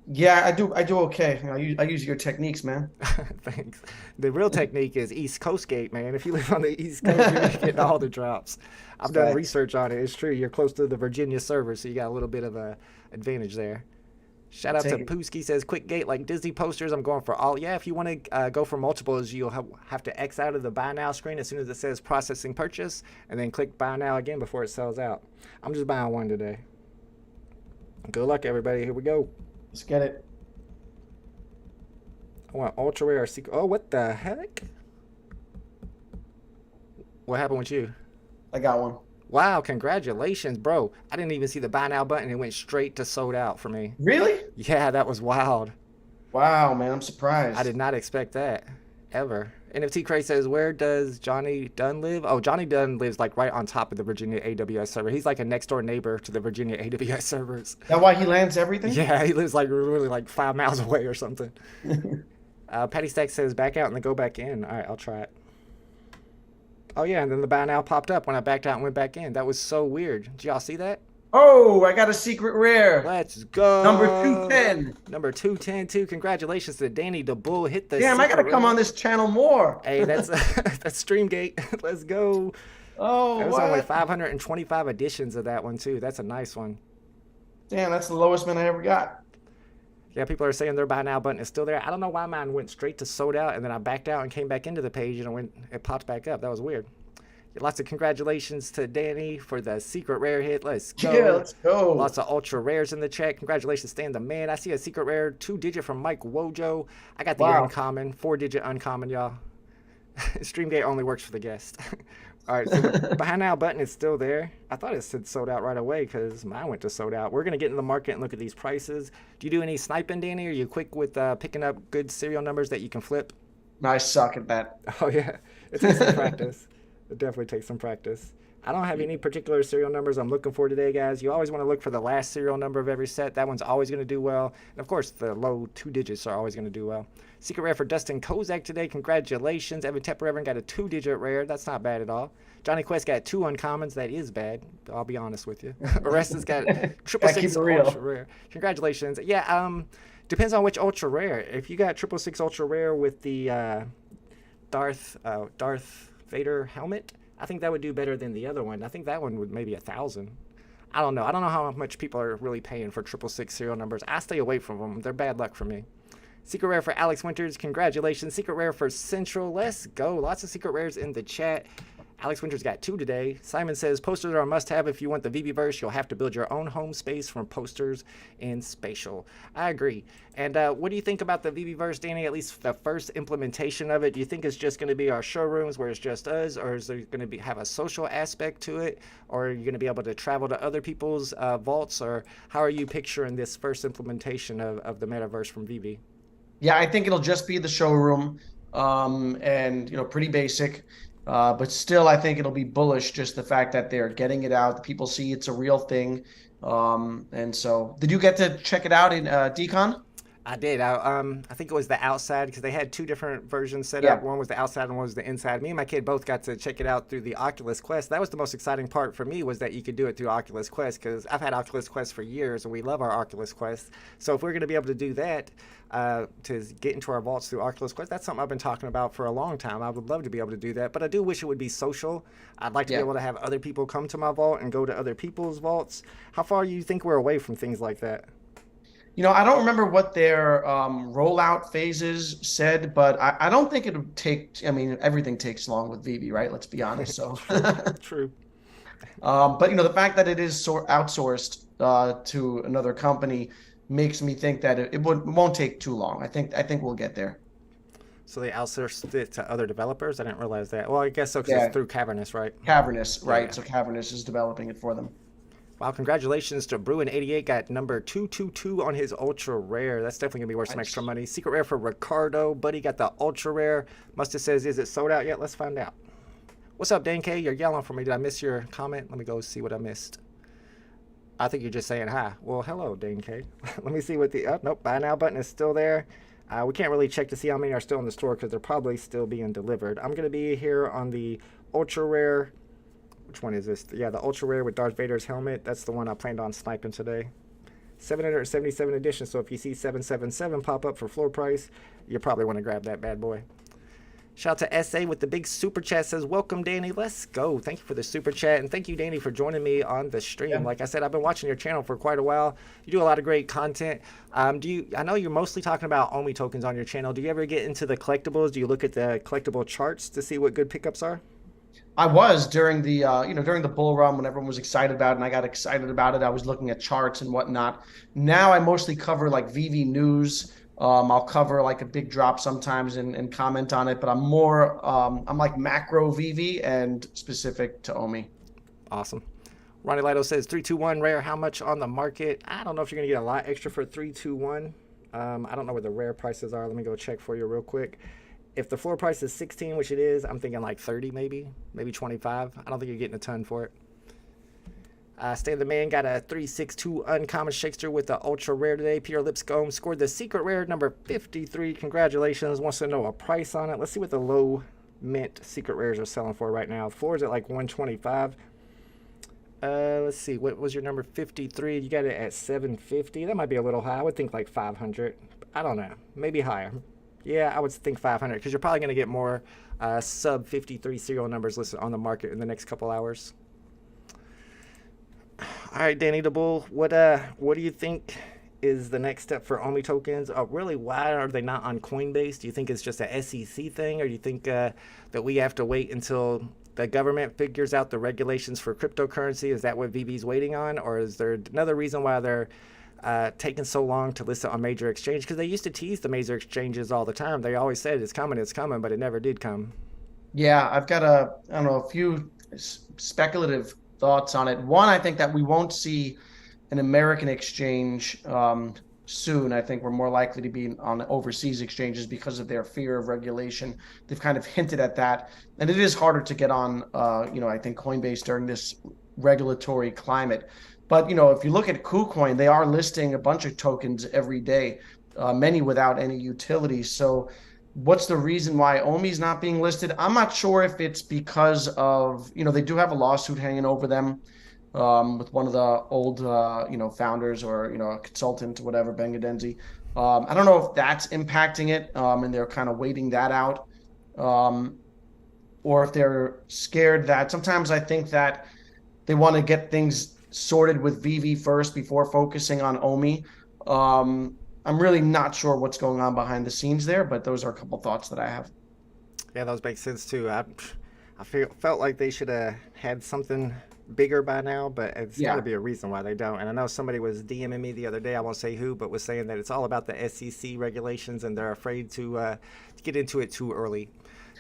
Yeah, I do okay. I use your techniques, man. Thanks. The real technique is East Coast Gate, man. If you live on the East Coast, you're getting all the drops. I've done research on it. It's true. You're close to the Virginia server, so you got a little bit of a advantage there. Shout out to Pusky says, quick gate like Disney posters. I'm going for all. Yeah, if you want to go for multiples, you'll have to X out of the buy now screen as soon as it says processing purchase, and then click buy now again before it sells out. I'm just buying one today. Good luck, everybody. Here we go. Let's get it. I want ultra rare secret. Oh, what the heck? What happened with you? I got one. Wow, congratulations, bro. I didn't even see the buy now button. It went straight to sold out for me. Really? Yeah, that was wild. Wow, man, I'm surprised. I did not expect that, ever. NFT Cray says, where does Johnny Dunn live? Oh, Johnny Dunn lives like right on top of the Virginia AWS server. He's like a next door neighbor to the Virginia AWS servers. Is that why he lands everything? Yeah, he lives like really like 5 miles away or something. Patty Stack says, back out and then go back in. All right, I'll try it. Oh, yeah, and then the buy now popped up when I backed out and went back in. That was so weird. Did y'all see that? Oh, I got a secret rare. Let's go. Number 210. Number 210, too. Congratulations to Danny the Bull. Hit the Damn, I got to come on this channel more. Hey, that's Streamgate. Let's go. Oh, There's only 525 editions of that one, too. That's a nice one. Damn, that's the lowest man I ever got. Yeah, people are saying their buy now button is still there. I don't know why mine went straight to sold out, and then I backed out and came back into the page, and it popped back up. That was weird. Lots of congratulations to Danny for the secret rare hit. Let's go. Yeah, let's go. Lots of ultra rares in the chat. Congratulations, Stan the Man. I see a secret rare 2-digit from Mike Wojo. I got the uncommon, 4-digit uncommon, y'all. Streamgate only works for the guest. All right, so the buy now button is still there. I thought it said sold out right away because mine went to sold out. We're going to get in the market and look at these prices. Do you do any sniping, Danny? Are you quick with picking up good serial numbers that you can flip? I suck at that. Oh yeah, it takes some practice. It definitely takes some practice. I don't have any particular serial numbers I'm looking for today, guys. You always want to look for the last serial number of every set. That one's always going to do well. And of course, the low 2 digits are always going to do well. Secret rare for Dustin Kozak today. Congratulations. Evan Tepper got a 2-digit rare. That's not bad at all. Johnny Quest got 2 uncommons. That is bad. I'll be honest with you. Orestes got triple six ultra rare. Congratulations. Yeah, depends on which ultra rare. If you got triple six ultra rare with the Darth Vader helmet, I think that would do better than the other one. I think that one would maybe 1,000. I don't know. I don't know how much people are really paying for 666 serial numbers. I stay away from them. They're bad luck for me. Secret rare for Alex Winters. Congratulations. Secret rare for Central. Let's go. Lots of secret rares in the chat. Alex Winters got 2 today. Simon says, posters are a must-have if you want the VeVe-verse. You'll have to build your own home space from posters and spatial. I agree. And what do you think about the VeVe-verse, Danny? At least the first implementation of it. Do you think it's just going to be our showrooms where it's just us? Or is there going to have a social aspect to it? Or are you going to be able to travel to other people's vaults? Or how are you picturing this first implementation of the metaverse from VeVe? Yeah, I think it'll just be the showroom and, pretty basic. But still, I think it'll be bullish, just the fact that they're getting it out. The people see it's a real thing. And so, did you get to check it out in Decon? I did. I think it was the outside, because they had 2 different versions set up. One was the outside and one was the inside. Me and my kid both got to check it out through the Oculus Quest. That was the most exciting part for me, was that you could do it through Oculus Quest, because I've had Oculus Quest for years and we love our Oculus Quest. So if we're going to be able to do that, to get into our vaults through Oculus Quest, that's something I've been talking about for a long time. I would love to be able to do that, but I do wish it would be social. I'd like to be able to have other people come to my vault and go to other people's vaults. How far do you think we're away from things like that? I don't remember what their rollout phases said, but I don't think it would take. I mean, everything takes long with VeVe, right? Let's be honest. So True. But the fact that it is outsourced to another company makes me think that it won't take too long. I think we'll get there. So they outsourced it to other developers? I didn't realize that. Well, I guess so, because it's through Cavernous, right? Cavernous, right? Yeah. So Cavernous is developing it for them. Wow, congratulations to Bruin88, got number 222 on his ultra rare. That's definitely going to be worth some extra money. Secret rare for Ricardo. Buddy got the ultra rare. Must have says, is it sold out yet? Let's find out. What's up, Dan K? You're yelling for me. Did I miss your comment? Let me go see what I missed. I think you're just saying hi. Well, hello, Dane K. Let me see what the... nope, buy now button is still there. We can't really check to see how many are still in the store, because they're probably still being delivered. I'm going to be here on the ultra rare... Which one is this? Yeah, the ultra rare with Darth Vader's helmet. That's the one I planned on sniping today. 777 edition. So if you see 777 pop up for floor price, you probably want to grab that bad boy. Shout out to SA with the big super chat, says, welcome, Danny. Let's go. Thank you for the super chat. And thank you, Danny, for joining me on the stream. Yeah. Like I said, I've been watching your channel for quite a while. You do a lot of great content. I know you're mostly talking about OMI tokens on your channel. Do you ever get into the collectibles? Do you look at the collectible charts to see what good pickups are? I was during the during the bull run, when everyone was excited about it and I got excited about it. I was looking at charts and whatnot. Now I mostly cover like VeVe news. I'll cover like a big drop sometimes and comment on it, but I'm more I'm like macro VeVe and specific to OMI. Awesome. Ronnie Lido says 321 rare. How much on the market? I don't know if you're gonna get a lot extra for 321. I don't know what the rare prices are. Let me go check for you real quick. If the floor price is 16, which it is, I'm thinking like 30 maybe 25. I don't think you're getting a ton for it. Stan the Man got a 362 uncommon Shakespeare with the ultra rare today. Pierre Lipscomb scored the secret rare number 53. Congratulations. Wants to know a price on it. Let's see what the low mint secret rares are selling for right now. The floor is at like 125. Let's see. What was your number 53? You got it at 750. That might be a little high. I would think like 500. I don't know. Maybe higher. Yeah, I would think 500, because you're probably going to get more sub 53 serial numbers listed on the market in the next couple hours. All right, Danny the Bull, what do you think is the next step for OMI tokens? Really, why are they not on Coinbase? Do you think it's just a SEC thing, or do you think that we have to wait until the government figures out the regulations for cryptocurrency? Is that what VeVe's waiting on, or is there another reason why they're taking so long to list it on major exchange? Because they used to tease the major exchanges all the time. They always said it's coming, but it never did come. Yeah, I've got a few speculative thoughts on it. One, I think that we won't see an American exchange soon. I think we're more likely to be on overseas exchanges because of their fear of regulation. They've kind of hinted at that, and it is harder to get on, I think Coinbase during this regulatory climate. But if you look at KuCoin, they are listing a bunch of tokens every day, many without any utility. So what's the reason why OMI's not being listed? I'm not sure if it's because of, they do have a lawsuit hanging over them with one of the old, founders or, a consultant or whatever, Ben Gadenzi. I don't know if that's impacting it and they're kind of waiting that out, or if they're scared that sometimes I think that they want to get things sorted with VeVe first before focusing on OMI. I'm really not sure what's going on behind the scenes there, but those are a couple thoughts that I have. Yeah, those make sense too. I felt like they should have had something bigger by now, but it's got to be a reason why they don't. And I know somebody was DMing me the other day, I won't say who, but was saying that it's all about the SEC regulations and they're afraid to get into it too early.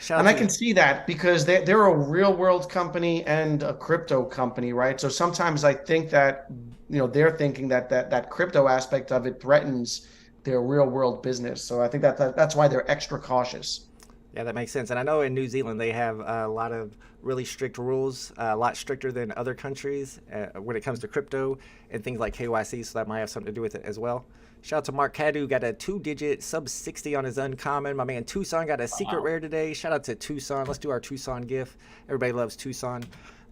And I can see that because they're a real world company and a crypto company, right? So sometimes I think that, they're thinking that crypto aspect of it threatens their real world business. So I think that's why they're extra cautious. Yeah, that makes sense. And I know in New Zealand they have a lot of really strict rules, a lot stricter than other countries when it comes to crypto and things like KYC. So that might have something to do with it as well. Shout out to Mark Cadu, got a 2-digit sub 60 on his uncommon. My man Tucson got a secret rare today. Shout out to Tucson. Let's do our Tucson GIF. Everybody loves Tucson.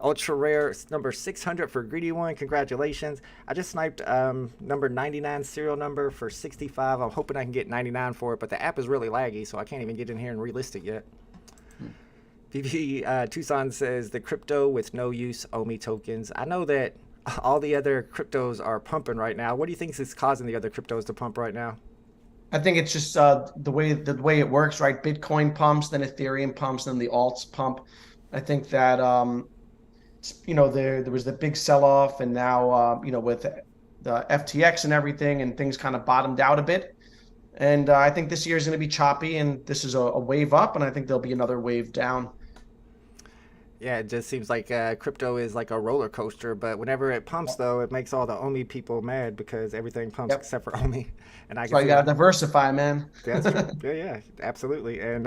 Ultra rare number 600 for Greedy One. Congratulations. I just sniped number 99 serial number for 65. I'm hoping I can get 99 for it, but the app is really laggy, so I can't even get in here and relist it yet. VeVe Tucson says the crypto with no use OMI tokens. I know that all the other cryptos are pumping right now. What do you think is causing the other cryptos to pump right now? I think it's just the way it works, right? Bitcoin pumps, then Ethereum pumps, then the alts pump. I think that there was the big sell-off, and now with the FTX and everything, and things kind of bottomed out a bit. And I think this year is going to be choppy, and this is a wave up, and I think there'll be another wave down. Yeah, it just seems like crypto is like a roller coaster, but whenever it pumps, though, it makes all the OMI people mad because everything pumps except for OMI. And so you got to diversify, man. That's true. Yeah, absolutely. And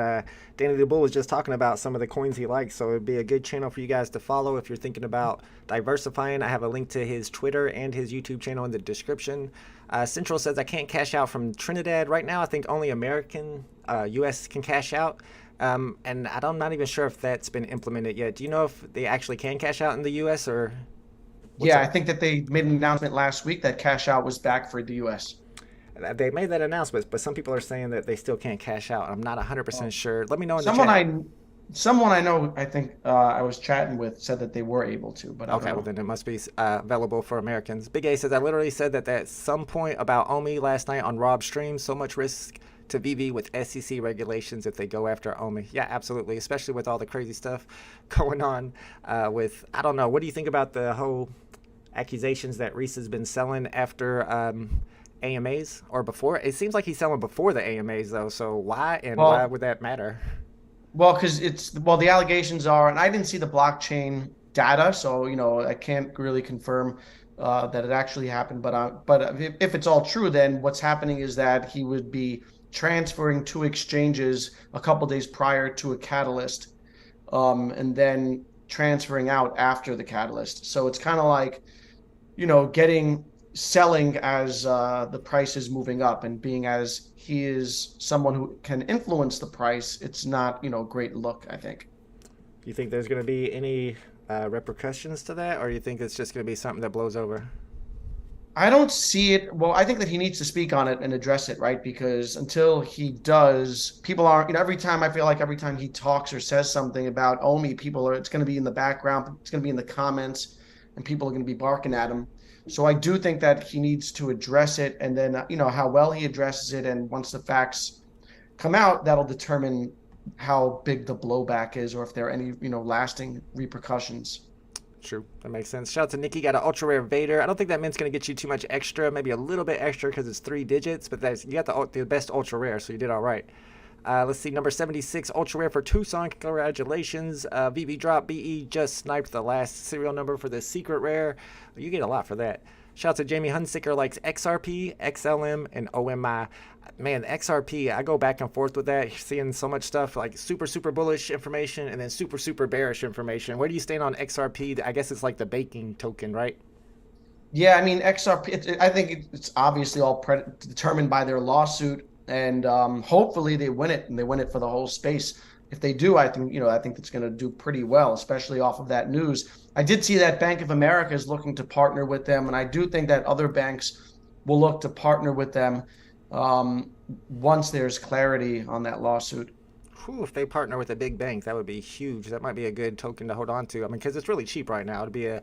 Danny the Bull was just talking about some of the coins he likes, so it'd be a good channel for you guys to follow if you're thinking about diversifying. I have a link to his Twitter and his YouTube channel in the description. Central says, I can't cash out from Trinidad right now. I think only American, U.S. can cash out. And I'm not even sure if that's been implemented yet. Do you know if they actually can cash out in the U.S. or? Yeah, I think that they made an announcement last week that cash out was back for the U.S. They made that announcement, but some people are saying that they still can't cash out. I'm not 100% sure. Let me know in the chat. Someone I know, I think I was chatting with, said that they were able to, but okay, well then it must be available for Americans. Big A says, I literally said that at some point about OMI last night on Rob's stream. So much risk to VeVe with SEC regulations if they go after OMI. Yeah, absolutely, especially with all the crazy stuff going on with, I don't know, what do you think about the whole accusations that Reese has been selling after AMAs or before? It seems like he's selling before the AMAs though, so why would that matter? Well, because the allegations are, and I didn't see the blockchain data, so I can't really confirm that it actually happened. But if it's all true, then what's happening is that he would be transferring to exchanges a couple days prior to a catalyst, and then transferring out after the catalyst. So it's kind of like, selling as the price is moving up, and being as he is someone who can influence the price, it's not, great look, I think. Do you think there's going to be any repercussions to that, or do you think it's just going to be something that blows over? I don't see it. Well, I think that he needs to speak on it and address it, right? Because until he does, people aren't, every time he talks or says something about OMI, it's going to be in the background, it's going to be in the comments, and people are going to be barking at him. So I do think that he needs to address it, and then, how well he addresses it. And once the facts come out, that'll determine how big the blowback is, or if there are any, lasting repercussions. True, that makes sense. Shout out to Nikki, got an ultra rare Vader. I don't think that mint's going to get you too much extra, maybe a little bit extra because it's 3 digits, but you got the best ultra rare, so you did all right. Let's see, number 76, ultra rare for Tucson. Congratulations. VeVe drop BE just sniped the last serial number for the secret rare. You get a lot for that. Shout out to Jamie Hunsicker likes XRP, XLM, and OMI. Man, XRP, I go back and forth with that, seeing so much stuff like super bullish information and then super bearish information. Where do you stand on XRP? I guess it's like the baking token, right? Yeah, I mean, XRP, I think it's obviously all determined by their lawsuit, and hopefully they win it, and they win it for the whole space. If they do, I think it's going to do pretty well, especially off of that news. I did see that Bank of America is looking to partner with them, and I do think that other banks will look to partner with them once there's clarity on that lawsuit. Whew, if they partner with a big bank, that would be huge. That might be a good token to hold on to. I mean, because it's really cheap right now. It'd be a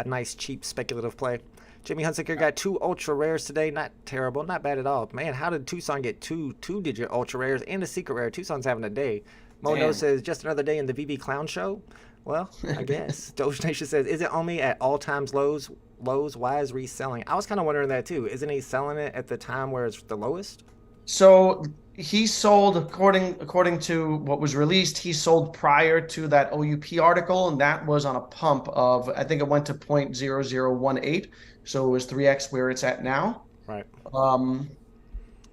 nice, cheap, speculative play. Jimmy Hunsicker got 2 ultra rares today. Not terrible, not bad at all. Man, how did Tucson get two-digit ultra rares and a secret rare? Tucson's having a day. Mono says, just another day in the VeVe clown show? Well, I guess. Doge Nation says, is it Omi at all times lows? Why is reselling? I was kind of wondering that too. Isn't he selling it at the time where it's the lowest? So he sold, according to what was released, he sold prior to that OUP article, and that was on a pump of, I think it went to 0.0018. So it was 3x where it's at now. Right.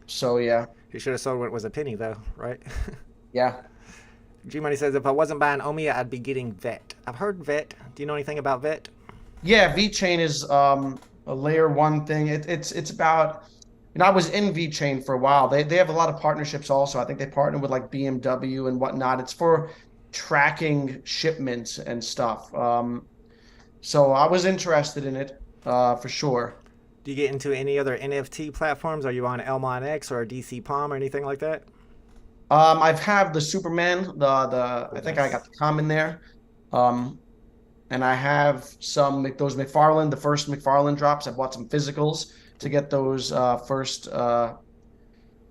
So yeah. He should have sold when it was a penny though, right? Yeah. G-Money says, if I wasn't buying Omi, I'd be getting VET. I've heard VET. Do you know anything about VET? Yeah, VeChain is a layer 1 thing. It's about, I was in VeChain for a while. They have a lot of partnerships also. I think they partner with like BMW and whatnot. It's for tracking shipments and stuff. So I was interested in it for sure. Do you get into any other NFT platforms? Are you on Elmon X or DC Palm or anything like that? I've had the Superman, I think I got the common there. And I have those McFarlane, the first McFarlane drops. I bought some physicals to get those first McFarlane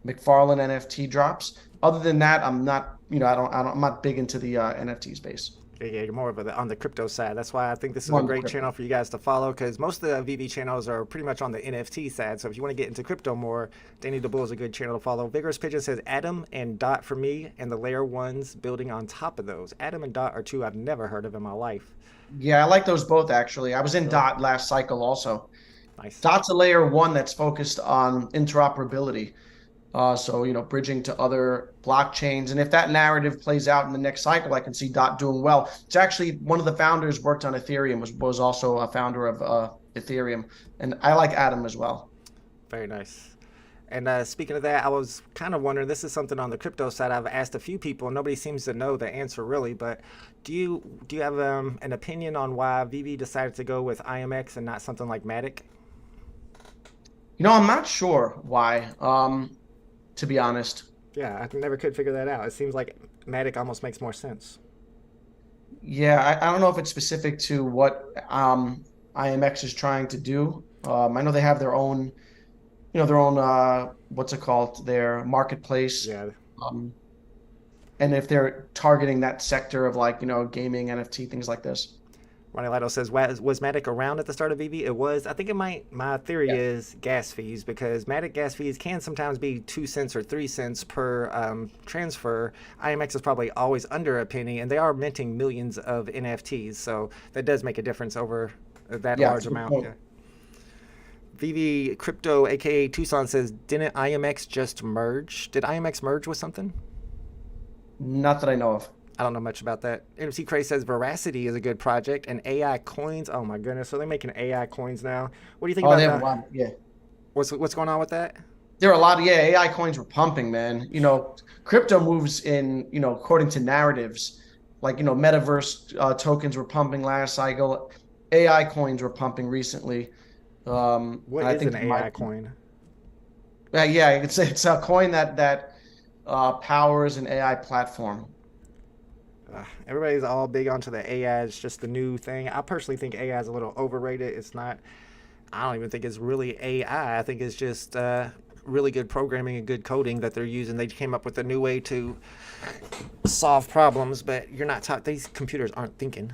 NFT drops. Other than that, I'm not, I'm not big into the NFT space. Yeah, you're more of on the crypto side. That's why I think this is a great channel for you guys to follow, because most of the VeVe channels are pretty much on the NFT side. So if you want to get into crypto more, Danny DeBull is a good channel to follow. Vigorous Pigeon says Atom and Dot for me, and the layer 1s building on top of those. Atom and Dot are 2 I've never heard of in my life. Yeah, I like those both actually. I was in Dot last cycle also. Nice. Dot's a layer 1 that's focused on interoperability. So, bridging to other blockchains. And if that narrative plays out in the next cycle, I can see Dot doing well. It's actually one of the founders worked on Ethereum, was also a founder of Ethereum. And I like Atom as well. Very nice. And speaking of that, I was kind of wondering, this is something on the crypto side I've asked a few people, and nobody seems to know the answer really, but do you have an opinion on why VeVe decided to go with IMX and not something like Matic? I'm not sure why. To be honest. Yeah, I never could figure that out. It seems like Matic almost makes more sense. Yeah, I don't know if it's specific to what IMX is trying to do. I know they have their own, what's it called? Their marketplace. Yeah. And if they're targeting that sector of gaming, NFT, things like this. Ronnie Lido says, was Matic around at the start of VeVe? It was. I think my theory is gas fees, because Matic gas fees can sometimes be 2 cents or 3 cents per transfer. IMX is probably always under a penny, and they are minting millions of NFTs, so that does make a difference over that large amount. Yeah. VeVe Crypto, aka Tucson, says, didn't IMX just merge? Did IMX merge with something? Not that I know of. I don't know much about that. MC Cray says Veracity is a good project, and AI coins. Oh my goodness, so they're making AI coins now. What do you think about that? Yeah. What's going on with that? There are a lot of AI coins were pumping, man. Crypto moves in, according to narratives. Like, metaverse tokens were pumping last cycle. AI coins were pumping recently. What is an AI coin? Yeah, it's a coin that powers an AI platform. Everybody's all big onto the AI. It's just the new thing. I personally think AI is a little overrated. It's not. I don't even think it's really AI. I think it's just really good programming and good coding that they're using. They came up with a new way to solve problems, but you're not taught. These computers aren't thinking.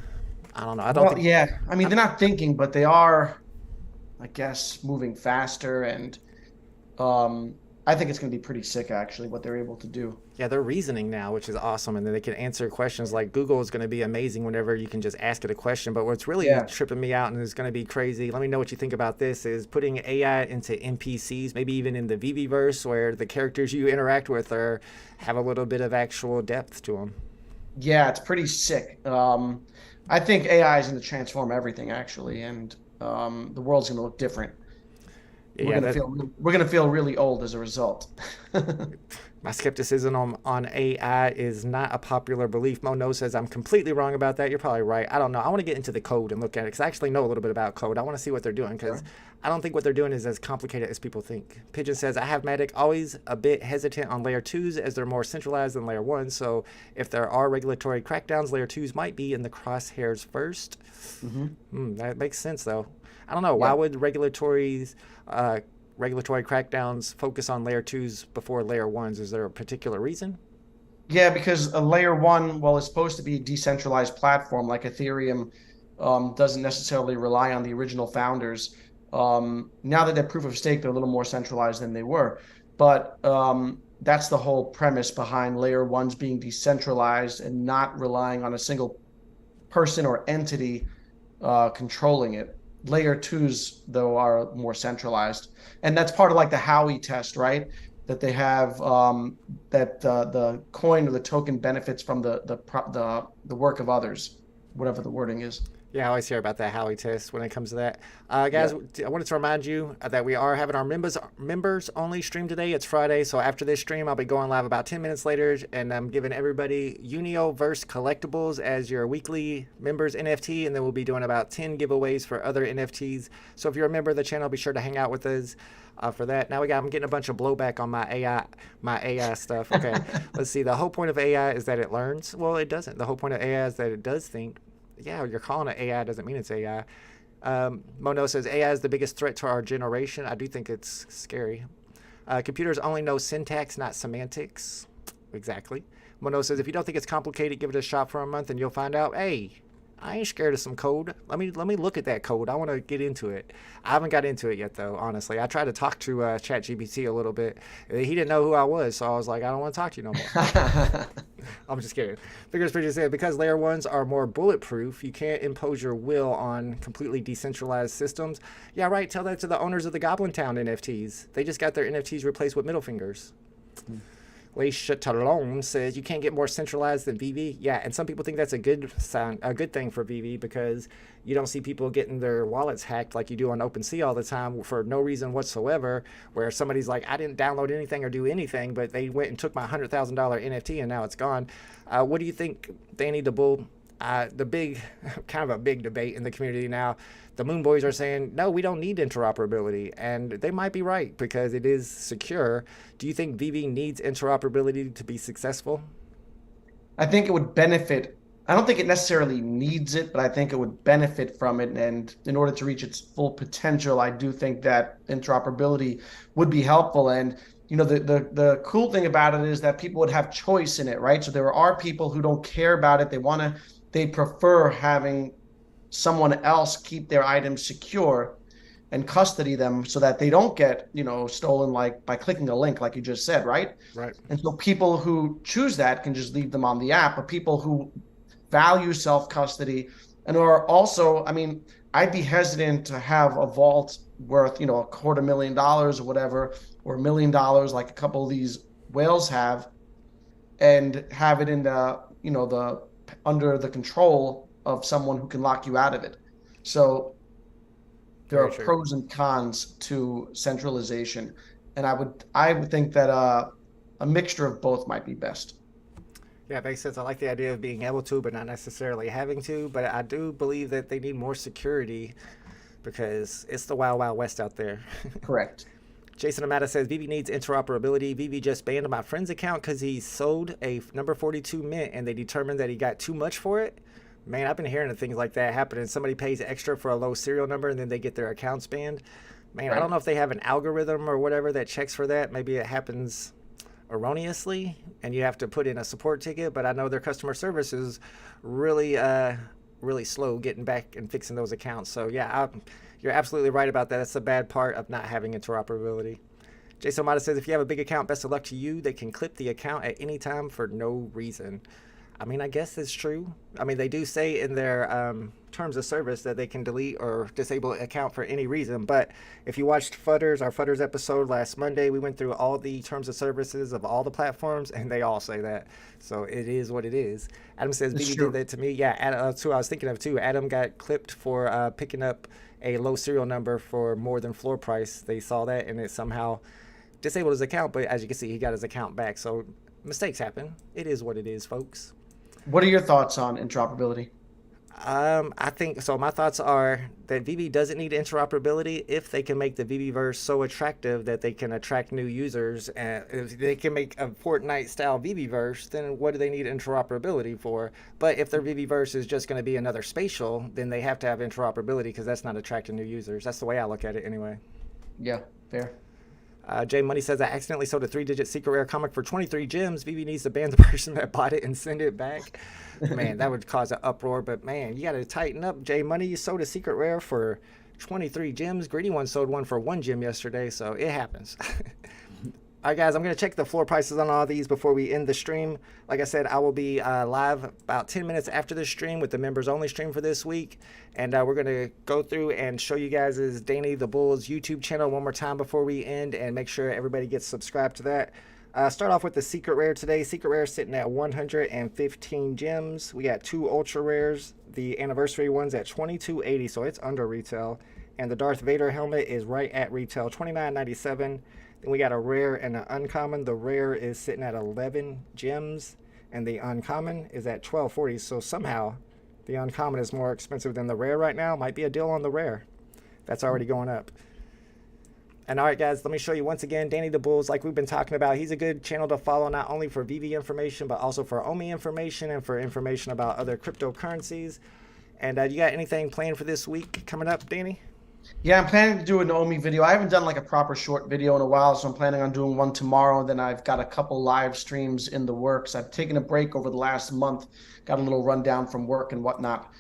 I don't know. I don't. Yeah. I mean, they're not thinking, but they are, I guess, moving faster. And I think it's going to be pretty sick, actually, what they're able to do. Yeah, they're reasoning now, which is awesome, and then they can answer questions. Like Google is going to be amazing whenever you can just ask it a question. But what's really Yeah. tripping me out and is going to be crazy, let me know what you think about this, is putting AI into NPCs, maybe even in the VeVe verse, where the characters you interact with have a little bit of actual depth to them. Yeah, it's pretty sick. I think AI is going to transform everything, actually, and the world's going to look different. We're Yeah, going to that, feel really old as a result. my skepticism on AI is not a popular belief. Mono says I'm completely wrong about that. You're probably right. I don't know. I want to get into the code and look at it because I actually know a little bit about code. I want to see what they're doing because I don't think what they're doing is as complicated as people think. Pigeon says I have Matic always a bit hesitant on layer 2s as they're more centralized than layer 1. So if there are regulatory crackdowns, layer 2s might be in the crosshairs first. That makes sense though. I don't know. Why would regulatory crackdowns focus on layer 2s before layer 1s? Is there a particular reason? Yeah, because a layer 1, well, it's supposed to be a decentralized platform like Ethereum, doesn't necessarily rely on the original founders. Now that they're proof of stake, they're a little more centralized than they were. But that's the whole premise behind layer 1s being decentralized and not relying on a single person or entity controlling it. Layer 2s, though, are more centralized. And that's part of like the Howey test, right? That they have that the coin or the token benefits from the work of others, whatever the wording is. Yeah, I always hear about that Howey test when it comes to that. Guys, I wanted to remind you that we are having our members only stream today. It's Friday, so after this stream, I'll be going live about 10 minutes later, and I'm giving everybody Unioverse Collectibles as your weekly members NFT, and then we'll be doing about 10 giveaways for other NFTs. So if you're a member of the channel, be sure to hang out with us for that. Now I'm getting a bunch of blowback on my AI stuff. Okay, let's see. The whole point of AI is that it learns. Well, it doesn't. The whole point of AI is that it does think. Yeah, you're calling it AI doesn't mean it's AI. Mono says AI is the biggest threat to our generation. I do think it's scary. Computers only know syntax, not semantics. Exactly. Mono says if you don't think it's complicated, give it a shot for a month and you'll find out, hey, I ain't scared of some code. Let me look at that code. I want to get into it. I haven't got into it yet, though, honestly. I tried to talk to ChatGPT a little bit. He didn't know who I was, so I was like, I don't want to talk to you no more. I'm just kidding. Figures Bridges said, because layer 1s are more bulletproof, you can't impose your will on completely decentralized systems. Yeah, right. Tell that to the owners of the Goblin Town NFTs. They just got their NFTs replaced with middle fingers. Leisha Talon says you can't get more centralized than VeVe. Yeah, and some people think that's a good thing for VeVe because you don't see people getting their wallets hacked like you do on OpenSea all the time for no reason whatsoever. Where somebody's like, I didn't download anything or do anything, but they went and took my $100,000 NFT and now it's gone. What do you think they need to bull? The big, kind of a big debate in the community now. The Moon Boys are saying, no, we don't need interoperability. And they might be right because it is secure. Do you think VeVe needs interoperability to be successful? I think it would benefit. I don't think it necessarily needs it, but I think it would benefit from it. And in order to reach its full potential, I do think that interoperability would be helpful. And the cool thing about it is that people would have choice in it, right? So there are people who don't care about it. They prefer having someone else keep their items secure and custody them so that they don't get, stolen like by clicking a link, like you just said, right? Right. And so people who choose that can just leave them on the app, but people who value self-custody and are also, I'd be hesitant to have a vault worth, $250,000 or whatever, or $1 million, like a couple of these whales have, and have it in the under the control of someone who can lock you out of it. So there are pros and cons to centralization, and I would think that a mixture of both might be best. Yeah, it makes sense. I like the idea of being able to, but not necessarily having to. But I do believe that they need more security because it's the wild, wild west out there. Correct. Jason Amata says, VeVe needs interoperability. VeVe just banned my friend's account because he sold a number 42 mint and they determined that he got too much for it. Man, I've been hearing of things like that happening. Somebody pays extra for a low serial number and then they get their accounts banned. Man, right. I don't know if they have an algorithm or whatever that checks for that. Maybe it happens erroneously and you have to put in a support ticket, but I know their customer service is really slow getting back and fixing those accounts. So yeah, you're absolutely right about that. That's the bad part of not having interoperability. Jason Mata says, if you have a big account, best of luck to you. They can clip the account at any time for no reason. I mean, I guess it's true. I mean, they do say in their terms of service that they can delete or disable an account for any reason. But if you watched our Fudders episode last Monday, we went through all the terms of services of all the platforms, and they all say that. So it is what it is. Adam says, VeVe did that to me. Yeah, that's who I was thinking of too. Adam got clipped for picking up a low serial number for more than floor price. They saw that, and it somehow disabled his account. But as you can see, he got his account back. So mistakes happen. It is what it is, folks. What are your thoughts on interoperability? I think so. My thoughts are that VeVe doesn't need interoperability if they can make the VeVeverse so attractive that they can attract new users. And if they can make a Fortnite style VeVeverse, then what do they need interoperability for? But if their VeVeverse is just going to be another spatial, then they have to have interoperability because that's not attracting new users. That's the way I look at it anyway. Yeah, fair. Jay Money says, I accidentally sold a 3-digit secret rare comic for 23 gems. VeVe needs to ban the person that bought it and send it back. Man, that would cause an uproar. But, man, you got to tighten up. Jay Money, you sold a secret rare for 23 gems. Greedy One sold one for 1 gem yesterday, so it happens. All right, guys, I'm going to check the floor prices on all these before we end the stream. Like I said, I will be live about 10 minutes after the stream with the members-only stream for this week. And we're going to go through and show you guys Danny the Bull's YouTube channel one more time before we end and make sure everybody gets subscribed to that. Start off with the secret rare today. Secret rare sitting at 115 gems. We got 2 ultra rares. The anniversary one's at $22.80, so it's under retail. And the Darth Vader helmet is right at retail, $29.97. Then we got a rare and an uncommon. The rare is sitting at 11 gems, and the uncommon is at $12.40. So somehow the uncommon is more expensive than the rare right now. Might be a deal on the rare. That's already going up. And all right, guys, let me show you once again, Danny the Bulls, like we've been talking about. He's a good channel to follow, not only for VeVe information, but also for OMI information and for information about other cryptocurrencies. And you got anything planned for this week coming up, Danny? Yeah, I'm planning to do an OMI video. I haven't done like a proper short video in a while, so I'm planning on doing one tomorrow. Then I've got a couple live streams in the works. I've taken a break over the last month, got a little rundown from work and whatnot,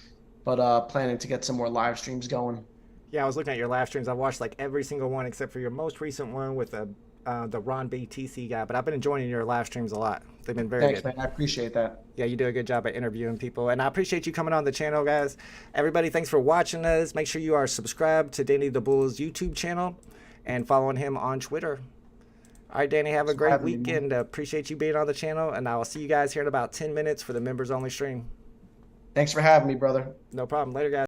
but planning to get some more live streams going. Yeah, I was looking at your live streams. I've watched like every single one except for your most recent one with the Ron BTC guy. But I've been enjoying your live streams a lot. They've been very good. Thanks, man. I appreciate that. Yeah, you do a good job at interviewing people. And I appreciate you coming on the channel, guys. Everybody, thanks for watching us. Make sure you are subscribed to Danny the Bull's YouTube channel and following him on Twitter. All right, Danny, have a great weekend. Appreciate you being on the channel. And I will see you guys here in about 10 minutes for the members-only stream. Thanks for having me, brother. No problem. Later, guys.